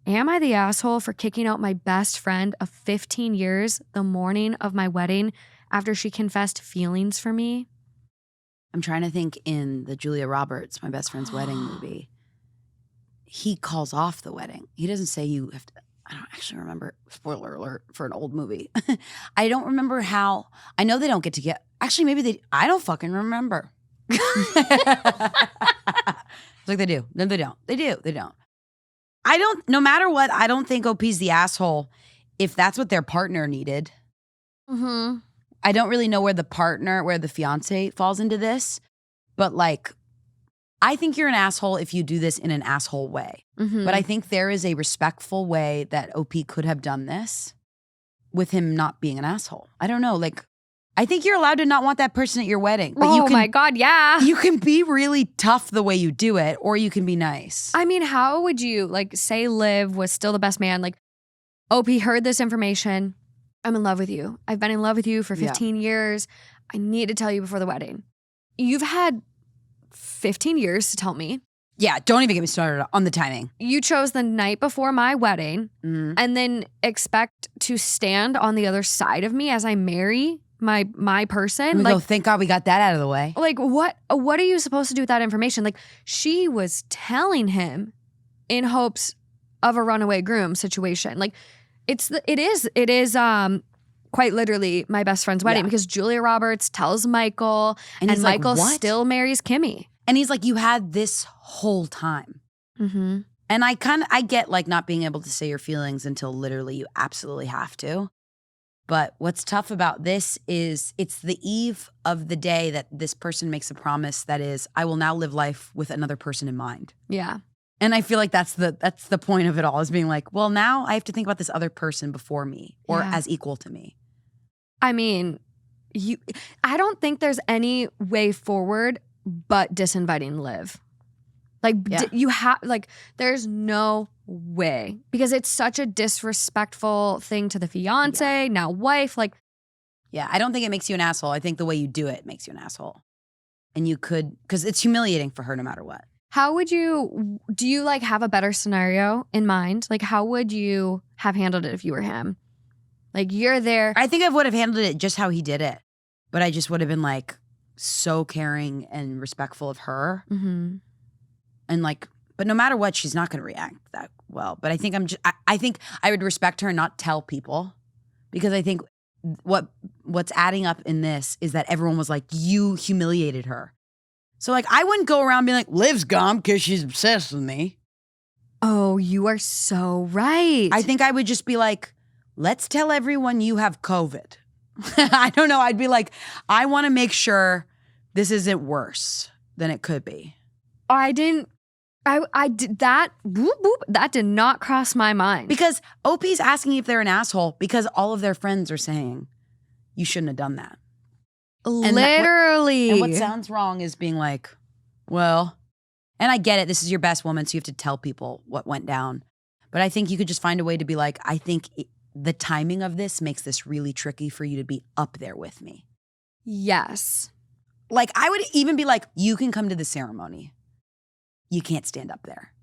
am I the asshole for kicking out my best friend of 15 years the morning of my wedding after she confessed feelings for me? I'm trying to think in the Julia Roberts, My Best Friend's Wedding movie. He calls off the wedding. He doesn't say you have to. I don't actually remember. Spoiler alert for an old movie. I don't remember how. I know they don't get to get. Actually, maybe they. I don't fucking remember. It's like they do. No, they don't. They do. They don't. I don't. No matter what, I don't think OP's the asshole if that's what their partner needed. Mm-hmm. I don't really know where the fiancé falls into this, but like, I think you're an asshole if you do this in an asshole way. Mm-hmm. But I think there is a respectful way that OP could have done this with him not being an asshole. I don't know. Like, I think you're allowed to not want that person at your wedding. But you can, my God, yeah. You can be really tough the way you do it, or you can be nice. I mean, how would you, like, say Liv was still the best man? Like, OP heard this information. I'm in love with you. I've been in love with you for 15 years. I need to tell you before the wedding. You've had 15 years to tell me. Yeah, don't even get me started on the timing. You chose the night before my wedding and then expect to stand on the other side of me as I marry my person. And we go, thank God we got that out of the way. Like, what are you supposed to do with that information? Like, she was telling him in hopes of a runaway groom situation. Like, it is quite literally my best friend's wedding because Julia Roberts tells Michael and Michael still marries Kimmy. And he's like, you had this whole time. Mm-hmm. And I get like not being able to say your feelings until literally you absolutely have to. But what's tough about this is it's the eve of the day that this person makes a promise that is, I will now live life with another person in mind. Yeah. And I feel like that's the point of it all, is being like, well, now I have to think about this other person before me or as equal to me. I mean, I don't think there's any way forward but disinviting Liv. Like, you have, like, there's no way, because it's such a disrespectful thing to the fiance, now wife. Like, yeah, I don't think it makes you an asshole. I think the way you do it makes you an asshole. And you could, because it's humiliating for her no matter what. How would do you like have a better scenario in mind? Like, how would you have handled it if you were him? Like, you're there. I think I would have handled it just how he did it. But I just would have been like so caring and respectful of her. Mm-hmm. And like But no matter what, she's not going to react that well. But I think I think I would respect her and not tell people, because I think what's adding up in this is that everyone was like, you humiliated her. So like, I wouldn't go around being like, Liv's gone because she's obsessed with me. Oh, you are so right. I think I would just be like, let's tell everyone you have COVID. I don't know. I'd be like, I want to make sure this isn't worse than it could be. I did that. Boop, boop, that did not cross my mind. Because OP's asking if they're an asshole because all of their friends are saying you shouldn't have done that. Literally. And what sounds wrong is being like, well, and I get it. This is your best woman, so you have to tell people what went down. But I think you could just find a way to be like, I think the timing of this makes this really tricky for you to be up there with me. Yes. Like, I would even be like, you can come to the ceremony. You can't stand up there.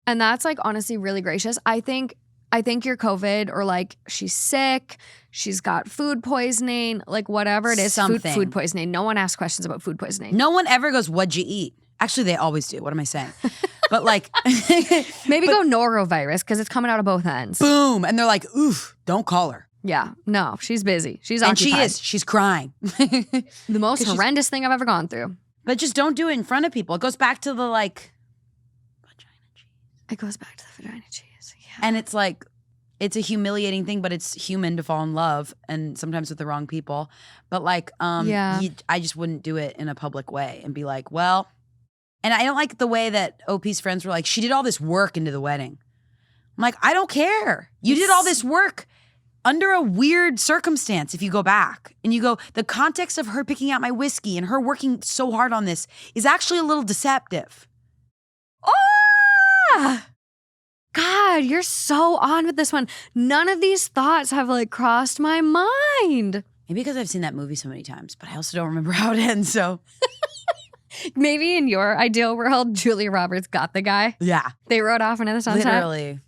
And that's like honestly really gracious. I think you're COVID, or like she's sick, she's got food poisoning, like whatever it is. Something. Food poisoning. No one asks questions about food poisoning. No one ever goes, what'd you eat? Actually, they always do. What am I saying? But like. Maybe go norovirus because it's coming out of both ends. Boom. And they're like, oof, don't call her. Yeah. No, she's busy. She's and occupied. she is. She's crying. The most horrendous thing I've ever gone through. But just don't do it in front of people. It goes back to the like. Vagina cheese. It goes back to the vagina cheese. Yeah. And it's like, it's a humiliating thing, but it's human to fall in love, and sometimes with the wrong people. But like, I just wouldn't do it in a public way and be like, well, and I don't like the way that OP's friends were like, she did all this work into the wedding. I'm like, I don't care. You did all this work under a weird circumstance. If you go back and you go, the context of her picking out my whiskey and her working so hard on this is actually a little deceptive. Oh! God, you're so on with this one. None of these thoughts have like crossed my mind. Maybe because I've seen that movie so many times, but I also don't remember how it ends, so. Maybe in your ideal world, Julia Roberts got the guy. Yeah. They rode off into the sunset. Literally.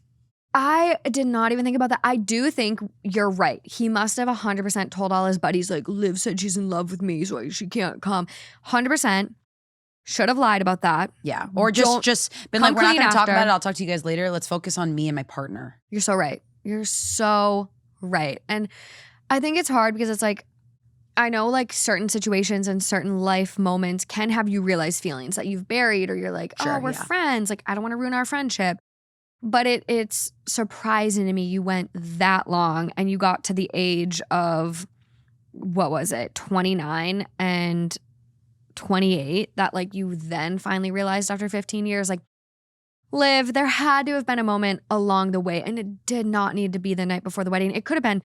I did not even think about that. I do think you're right. He must have 100% told all his buddies, like, Liv said she's in love with me, so she can't come. 100%. Should have lied about that. Yeah. Or just been like, we're not going to talk about it. I'll talk to you guys later. Let's focus on me and my partner. You're so right. You're so right. And I think it's hard because it's like, I know like certain situations and certain life moments can have you realize feelings that you've buried, or you're like, sure, we're friends. Like, I don't want to ruin our friendship. But it's surprising to me you went that long and you got to the age of, what was it, 29 and 28, that like you then finally realized after 15 years, like, Liv, there had to have been a moment along the way, and it did not need to be the night before the wedding. It could have been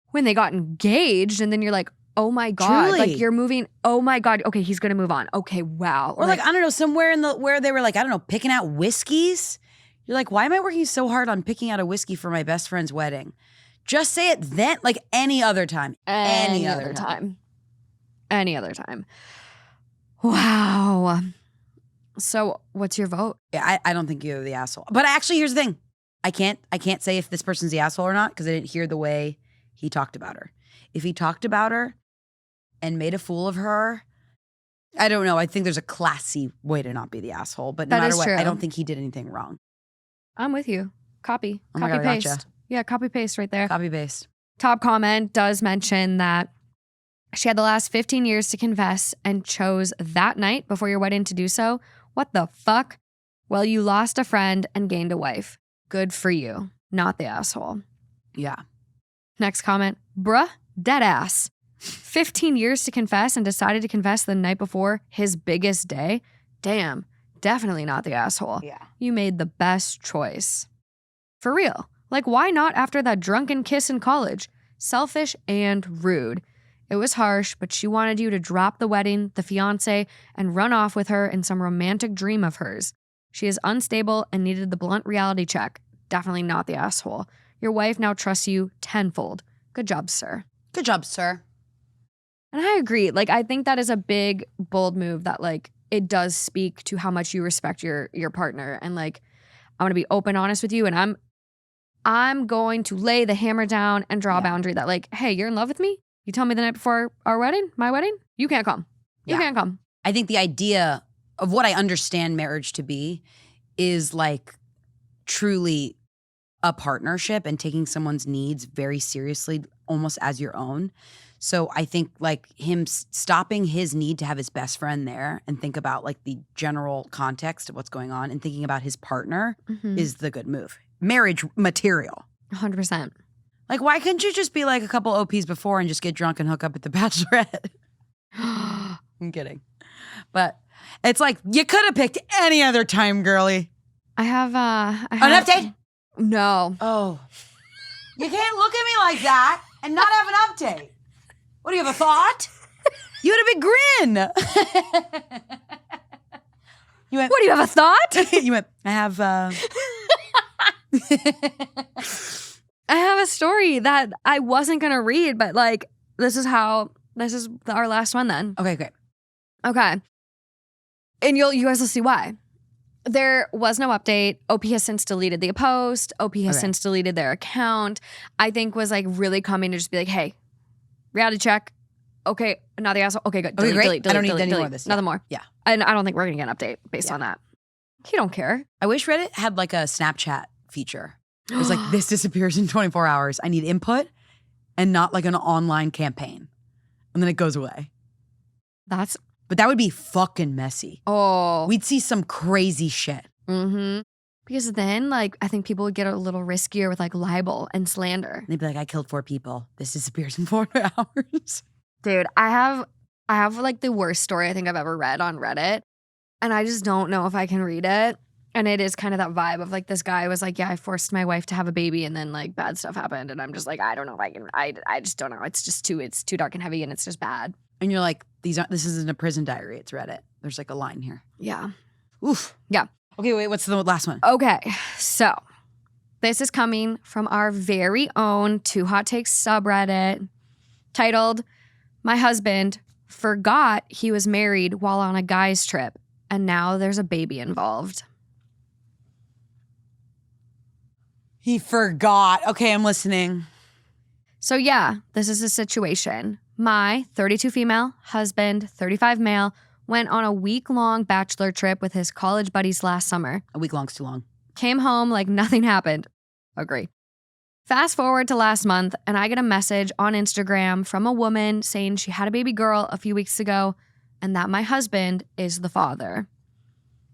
when they got engaged, and then you're like, oh my God, Truly. like you're moving. Oh my God. Okay, he's going to move on. Okay, wow. Or like, I don't know, somewhere where they were like, I don't know, picking out whiskeys. You're like, why am I working so hard on picking out a whiskey for my best friend's wedding? Just say it then, like any other time. Any other time. Any other time. Wow. So what's your vote? Yeah, I don't think you're the asshole. But actually, here's the thing. I can't say if this person's the asshole or not because I didn't hear the way he talked about her. If he talked about her and made a fool of her, I don't know. I think there's a classy way to not be the asshole. But no matter what, I don't think he did anything wrong. I'm with you. Copy. Oh my God, paste. gotcha. Yeah, copy paste right there. Copy paste. Top comment does mention that she had the last 15 years to confess and chose that night before your wedding to do so. What the fuck? Well, you lost a friend and gained a wife. Good for you. Not the asshole. Yeah. Next comment. Bruh, dead ass. 15 years to confess and decided to confess the night before his biggest day? Damn. Definitely not the asshole. Yeah. You made the best choice. For real. Like, why not after that drunken kiss in college? Selfish and rude. It was harsh, but she wanted you to drop the wedding, the fiancé, and run off with her in some romantic dream of hers. She is unstable and needed the blunt reality check. Definitely not the asshole. Your wife now trusts you tenfold. Good job, sir. Good job, sir. And I agree. Like, I think that is a big, bold move that, like, it does speak to how much you respect your partner. And, like, I want to be open, honest with you. And I'm going to lay the hammer down and draw a boundary that, like, hey, you're in love with me? You tell me the night before our wedding, my wedding, you can't come. You can't come. I think the idea of what I understand marriage to be is like truly a partnership and taking someone's needs very seriously, almost as your own. So I think like him stopping his need to have his best friend there and think about like the general context of what's going on and thinking about his partner is the good move. Marriage material. 100%. Like, why couldn't you just be like a couple OPs before and just get drunk and hook up at the Bachelorette? I'm kidding. But it's like, you could have picked any other time, girly. I have an update? No. Oh. You can't look at me like that and not have an update. What, do you have a thought? You had a big grin. You went, what, do you have a thought? You went, I have I have a story that I wasn't going to read, but like, this is our last one then. Okay, great. Okay. And you guys will see why. There was no update. OP has since deleted the post. OP has since deleted their account. I think was like really coming to just be like, hey, reality check. Okay, not the asshole. Okay, good. Delete, great. delete, I don't need delete, any delete. more of this. Nothing more. Yeah. And I don't think we're going to get an update based on that. He don't care. I wish Reddit had like a Snapchat feature. It was like, this disappears in 24 hours. I need input and not like an online campaign. And then it goes away. But that would be fucking messy. Oh. We'd see some crazy shit. Mm-hmm. Because then, like, I think people would get a little riskier with like libel and slander. They'd be like, I killed 4 people. This disappears in 4 hours. Dude, I have like the worst story I think I've ever read on Reddit. And I just don't know if I can read it. And it is kind of that vibe of like this guy was like, yeah, I forced my wife to have a baby and then like bad stuff happened. And I'm just like, I don't know if I can, I just don't know. It's too dark and heavy and it's just bad. And you're like, this isn't a prison diary. It's Reddit. There's like a line here. Yeah. Oof. Yeah. Okay, wait, what's the last one? Okay. So this is coming from our very own Too Hot Takes subreddit titled, My Husband Forgot He Was Married While on a Guy's Trip and Now There's a Baby Involved. He forgot. Okay, I'm listening. So yeah, this is a situation. My 32 female husband, 35 male, went on a week-long bachelor trip with his college buddies last summer. A week long's too long. Came home like nothing happened. Agree. Fast forward to last month, and I get a message on Instagram from a woman saying she had a baby girl a few weeks ago and that my husband is the father.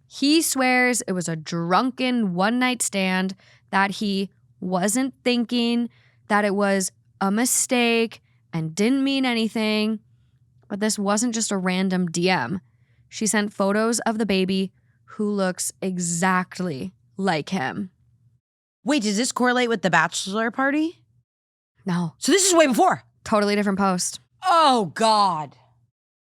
He swears it was a drunken one-night stand, that he wasn't thinking, that it was a mistake and didn't mean anything. But this wasn't just a random DM. She sent photos of the baby who looks exactly like him. Wait, does this correlate with the bachelor party? No. So this is way before. Totally different post. Oh, God.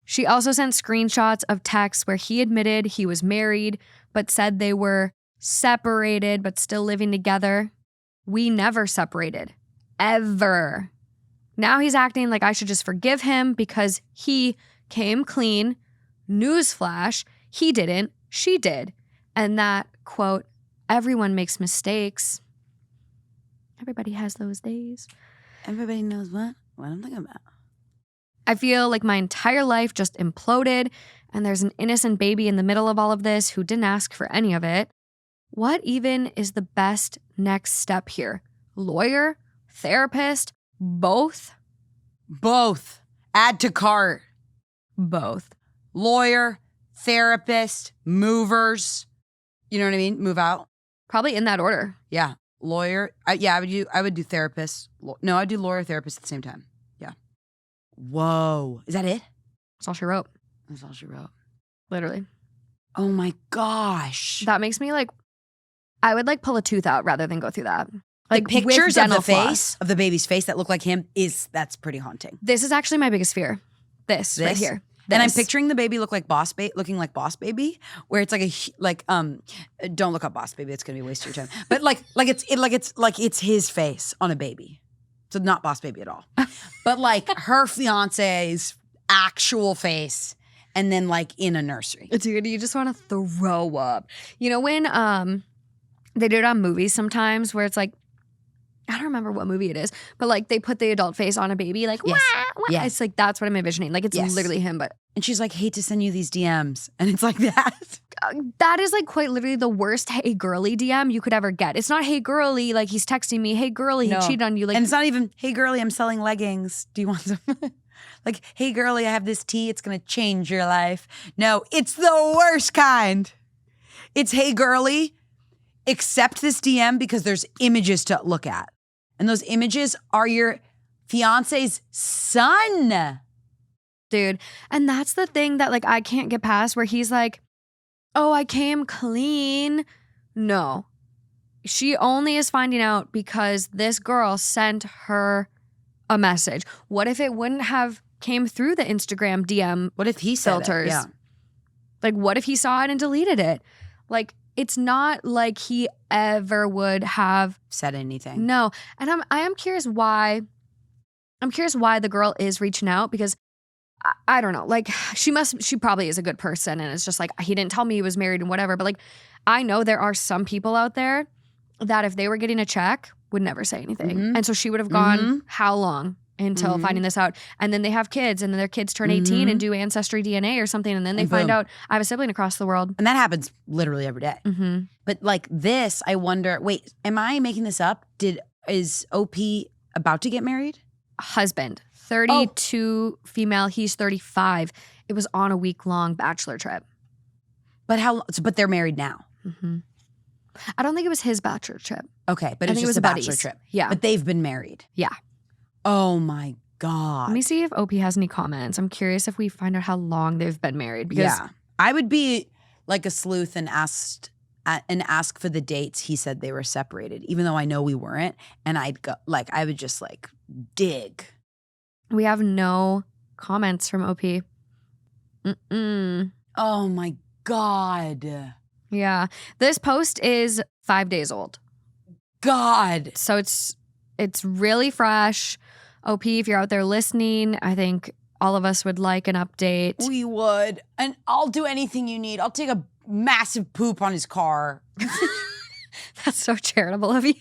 She also sent screenshots of texts where he admitted he was married, but said they were separated but still living together. We never separated. Ever. Now he's acting like I should just forgive him because he came clean. Newsflash, he didn't, she did. And that, quote, everyone makes mistakes. Everybody has those days. Everybody knows what I'm thinking about. I feel like my entire life just imploded and there's an innocent baby in the middle of all of this who didn't ask for any of it. What even is the best next step here? Lawyer? Therapist? Both? Both. Add to cart. Both. Lawyer, therapist, movers. You know what I mean? Move out. Probably in that order. Yeah. Lawyer. I would do therapist. No, I'd do lawyer, therapist at the same time. Yeah. Whoa. Is that it? That's all she wrote. That's all she wrote. Literally. Oh my gosh. That makes me like, I would like pull a tooth out rather than go through that. Like the pictures of the floss. face, of the baby's face that look like him that's pretty haunting. This is actually my biggest fear. This? Right here. And I'm picturing the baby looking like Boss Baby, where it's don't look up Boss Baby, it's gonna be a waste of your time. But it's his face on a baby. So not Boss Baby at all. But like her fiance's actual face, and then like in a nursery. Dude, you just want to throw up. You know when they do it on movies sometimes where it's like, I don't remember what movie it is, but like they put the adult face on a baby, like, yes. Wah, wah. Yes. It's like, that's what I'm envisioning. Like it's literally him, but And she's like, hate to send you these DMs. And it's like that. That is like quite literally the worst hey girly DM you could ever get. It's not hey girly, like he's texting me, hey girly, he cheated on you. Like, and it's not even, hey girly, I'm selling leggings. Do you want some? Like, hey girly, I have this tea. It's going to change your life. No, it's the worst kind. It's, hey girly, accept this DM because there's images to look at. And those images are your fiance's son. dude. And that's the thing that like I can't get past, where he's like, oh, I came clean. No. She only is finding out because this girl sent her a message. What if it wouldn't have came through the Instagram DM What if he said filters? it? Yeah. Like, what if he saw it and deleted it? Like, it's not like he ever would have said anything. No. And I am curious why. I'm curious why the girl is reaching out, because I don't know. Like, she probably is a good person, and it's just like, he didn't tell me he was married and whatever. But like, I know there are some people out there that if they were getting a check would never say anything. Mm-hmm. And so she would have gone how long until finding this out? And then they have kids, and then their kids turn 18 and do ancestry DNA or something, and then they And find boom. out I have a sibling across the world. And that happens literally every day. Mm-hmm. But like this, I wonder, wait, am I making this up? Is OP about to get married? Husband, 32 female, he's 35. It was on a week-long bachelor trip. But they're married now. Mm-hmm. I don't think it was his bachelor trip. Okay, but I it's think it just was a a bachelor buddies. trip. Yeah. But they've been married. Yeah. Oh my God. Let me see if OP has any comments. I'm curious if we find out how long they've been married. Because Yeah. I would be like a sleuth and ask for the dates he said they were separated, even though I know we weren't. And I would just like dig. we have no comments from OP. Mm-mm. Oh my God. Yeah. This post is 5 days old. God. So it's really fresh. OP, if you're out there listening, I think all of us would like an update. We would. And I'll do anything you need. I'll take a massive poop on his car. That's so charitable of you.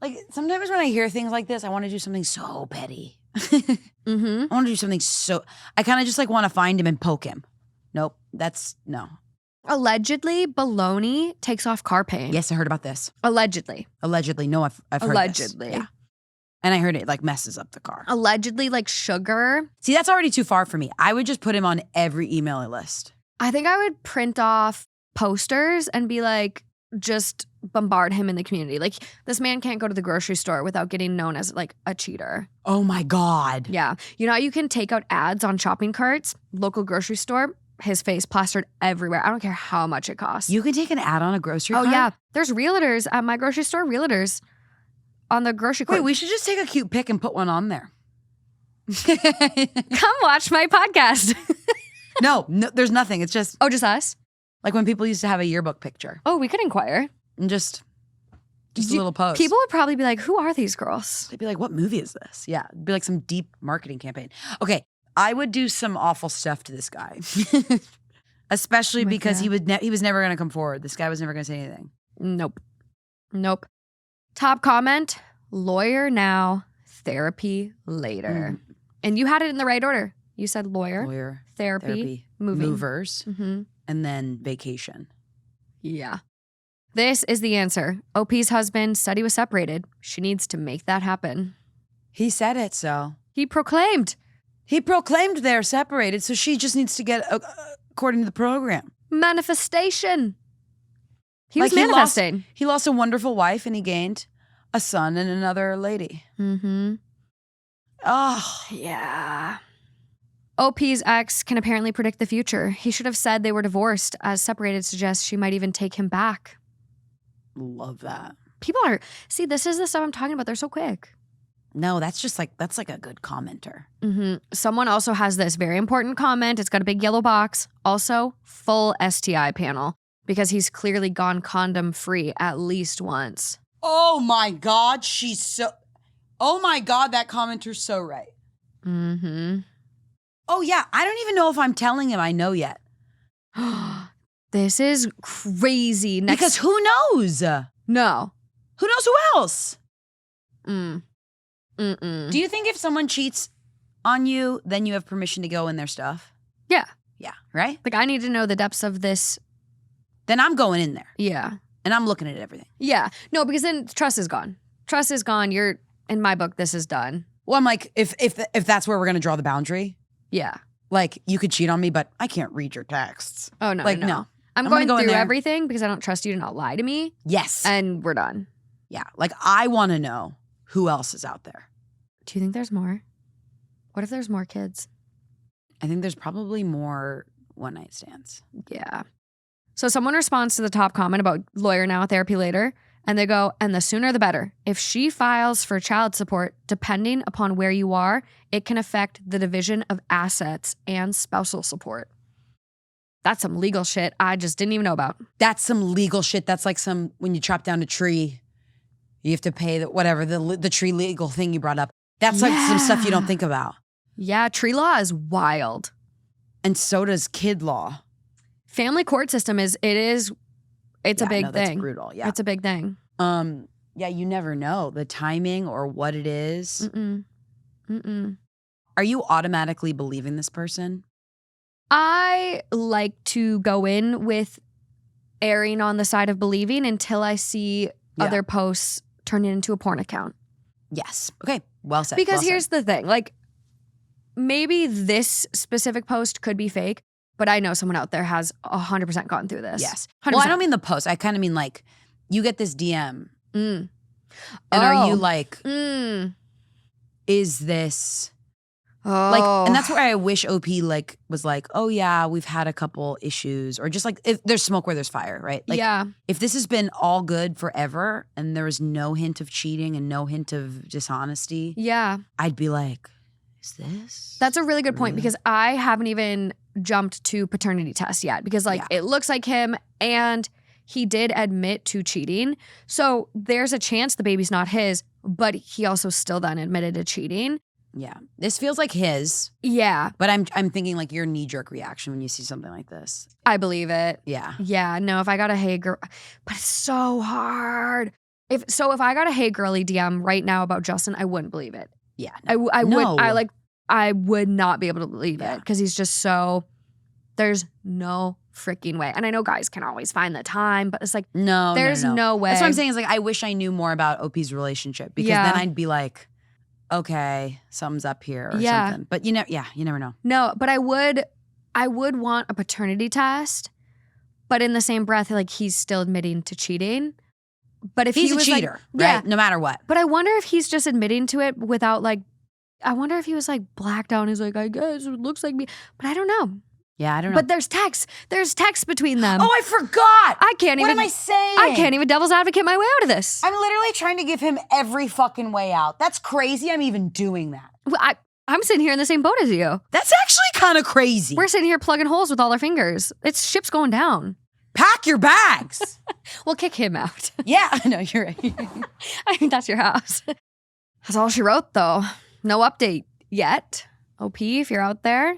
Like, sometimes when I hear things like this, I want to do something so petty. Mm-hmm. I want to do something so... I kind of just like want to find him and poke him. Nope. No. Allegedly, baloney takes off car pain. Yes, I heard about this. Allegedly. Allegedly. No, I've heard Allegedly. this. Yeah. And I heard it like messes up the car. Allegedly, like sugar. See, that's already too far for me. I would just put him on every email list. I think I would print off posters and be like, just bombard him in the community. Like, this man can't go to the grocery store without getting known as like a cheater. Oh my God. Yeah. You know how you can take out ads on shopping carts? Local grocery store, his face plastered everywhere. I don't care how much it costs. You can take an ad on a grocery Oh, cart? yeah. There's realtors at my grocery store, realtors on the grocery cart. Wait, we should just take a cute pic and put one on there. Come watch my podcast. No, there's nothing. It's just Oh, just us? like when people used to have a yearbook picture Oh, we could inquire. and just a little post. People would probably be like, who are these girls? They'd be like, what movie is this? Yeah, it'd be like some deep marketing campaign. Okay, I would do some awful stuff to this guy. Especially With because you. he was never going to come forward. This guy was never going to say anything. Nope. Top comment, lawyer now, therapy later. And you had it in the right order. You said lawyer, therapy, movers, Mm-hmm. and then vacation. Yeah. This is the answer. OP's husband said he was separated. She needs to make that happen. He said it, so. He proclaimed He proclaimed they're separated, so she just needs to get according to the program. manifestation. He was Like, manifesting. He lost a wonderful wife and he gained a son and another lady. Mm-hmm. Oh, Yeah. OP's ex can apparently predict the future. He should have said they were divorced, as separated suggests she might even take him back. love that. People are, see, this is the stuff I'm talking about. They're so quick. No, that's like a good commenter. Mm-hmm. Someone also has this very important comment. It's got a big yellow box. Also, full STI panel, because he's clearly gone condom free at least once. Oh my God, oh my God, that commenter's so right. Mm-hmm. Oh yeah, I don't even know if I'm telling him I know yet. This is crazy. Because who knows? No. Who knows who else? Mm. Mm-mm. Do you think if someone cheats on you, then you have permission to go in their stuff. Yeah. Yeah, right? Like, I need to know the depths of this. Then I'm going in there. Yeah. And I'm looking at everything. Yeah. No, because then trust is gone. Trust is gone. You're, in my book, this is done. Well, I'm like, if that's where we're going to draw the boundary, Yeah. like, you could cheat on me, but I can't read your texts. Oh, no, Like, no. no. I'm gonna going go in through there. everything because I don't trust you to not lie to me. Yes. And we're done. Yeah. Like, I want to know who else is out there. Do you think there's more? What if there's more kids? I think there's probably more one-night stands. Yeah. So someone responds to the top comment about lawyer now, therapy later, and they go, and the sooner the better. If she files for child support, depending upon where you are, it can affect the division of assets and spousal support. That's some legal shit I just didn't even know about. That's some legal shit. That's like some, when you chop down a tree, you have to pay the tree legal thing you brought up. That's like some stuff you don't think about. Yeah, tree law is wild. And so does kid law. Family court system it's a big thing. That's brutal. Yeah. It's a big thing. Yeah, you never know the timing or what it is. Mm-mm. Are you automatically believing this person? I like to go in with erring on the side of believing until I see other posts turn it into a porn account. Yes. Okay. Well said. Because well here's the thing, like, maybe this specific post could be fake, but I know someone out there has 100% gone through this. Yes. 100%. Well, I don't mean the post. I kind of mean like you get this DM. Mm. And are you like, Mm. is this Oh. like, and that's where I wish OP like was like, oh yeah, we've had a couple issues, or just like if there's smoke where there's fire, right? Like, yeah. if this has been all good forever and there was no hint of cheating and no hint of dishonesty, Yeah. I'd be like, is this? That's a really good point Really? because I haven't even jumped to paternity test yet because like it looks like him and he did admit to cheating. So there's a chance the baby's not his, but he also still then admitted to cheating. Yeah. This feels like his, Yeah, but I'm thinking like your knee-jerk reaction when you see something like this. I believe it. Yeah. Yeah, no, if I got a hey girl, but it's so hard. If I got a hey girly DM right now about Justin, I wouldn't believe it. Yeah. I No. would not be able to believe it because he's just so, there's no freaking way. And I know guys can always find the time, but it's like, No, there's no way. That's what I'm saying is like, I wish I knew more about OP's relationship because then I'd be like, okay, something's up here or something. But you never know. No, but I would want a paternity test, but in the same breath, like he's still admitting to cheating. But if He's he was a cheater, like, right? No matter what. But I wonder if he's just admitting to it without like, I wonder if he was like blacked out and he's like, I guess it looks like me. But I don't know. Yeah, I don't know. But there's text. There's text between them. Oh, I forgot. I can't even. What am I saying? I can't even devil's advocate my way out of this. I'm literally trying to give him every fucking way out. That's crazy. I'm even doing that. I'm sitting here in the same boat as you. That's actually kind of crazy. We're sitting here plugging holes with all our fingers. It's ship's going down. Pack your bags. We'll kick him out. Yeah, I know, you're right. I mean, that's your house. That's all she wrote, though. No update yet. OP, if you're out there,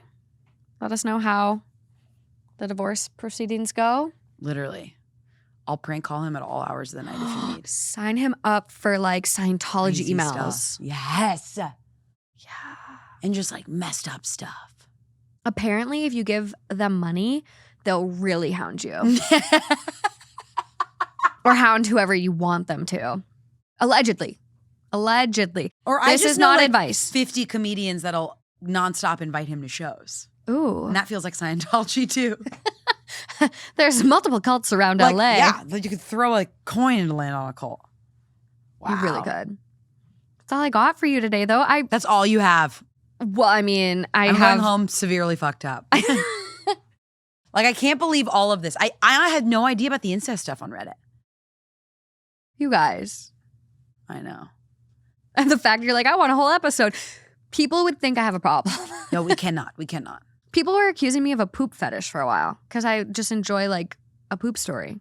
let us know how the divorce proceedings go. Literally. I'll prank call him at all hours of the night if you need. Sign him up for like Scientology Crazy emails. stuff. Yes. Yeah. And just like messed up stuff. Apparently, if you give them money, they'll really hound you. Or hound whoever you want them to. Allegedly. Or I This just is know, not like, advice. 50 comedians that'll nonstop invite him to shows. Ooh. And that feels like Scientology too. There's multiple cults around Like, LA. yeah, like you could throw a coin and land on a cult. Wow. You really could. That's all I got for you today, though. That's all you have. Well, I mean, I'm going home severely fucked up. Like, I can't believe all of this. I had no idea about the incest stuff on Reddit. You guys. I know. And the fact you're like, I want a whole episode. People would think I have a problem. No, we cannot. We cannot. People were accusing me of a poop fetish for a while because I just enjoy like a poop story.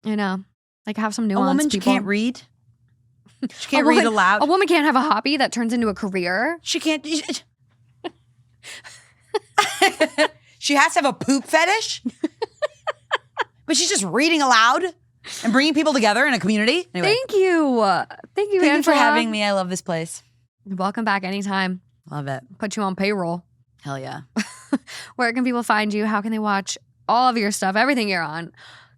You know, like have some nuance. A woman people. can't read. She can't read aloud. A woman can't have a hobby that turns into a career. She can't. She has to have a poop fetish. But she's just reading aloud and bringing people together in a community. Anyway, Thank you. Thank you, thank you Angela. for having me. I love this place. Welcome back anytime. Love it. Put you on payroll. Hell yeah. Where can people find you? How can they watch all of your stuff, everything you're on?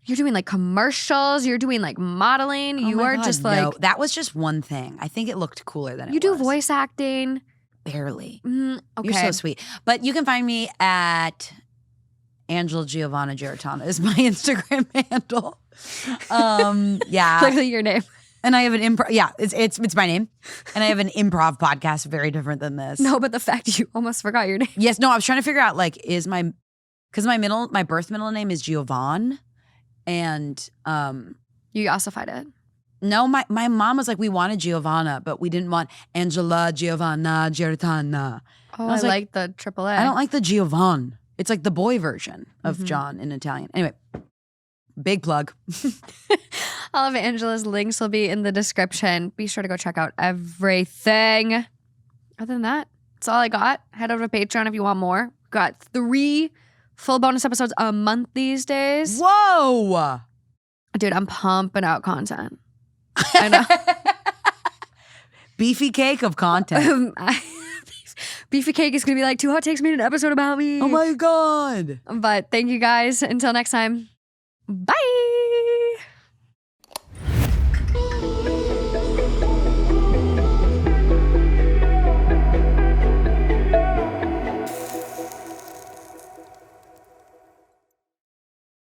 You're doing like commercials. You're doing like modeling. Oh you my are God, just no. like, That was just one thing. I think it looked cooler than it was. you do voice acting. Barely. Okay. You're so sweet. But you can find me at Angela Giarratana is my Instagram handle. Yeah. Literally your name. And I have an improv. Yeah, it's my name. And I have an improv podcast, very different than this. No, but the fact you almost forgot your name. Yes, no, I was trying to figure out like, because my birth middle name is Giovanni. And You ossified it. no, my mom was like, we wanted Giovanna, but we didn't want Angela Giovanna Giarratana. Oh, I was I like, like the AAA. I don't like the Giovanni. It's like the boy version of John in Italian. Anyway, big plug. All of Angela's links will be in the description. Be sure to go check out everything. Other than that, that's all I got. Head over to Patreon if you want more. Got 3 full bonus episodes a month these days. Whoa. Dude, I'm pumping out content. I know. Beefy cake of content. Beefy Cake is going to be like 2 hot takes made an episode about me. Oh my God. But thank you guys. Until next time. Bye.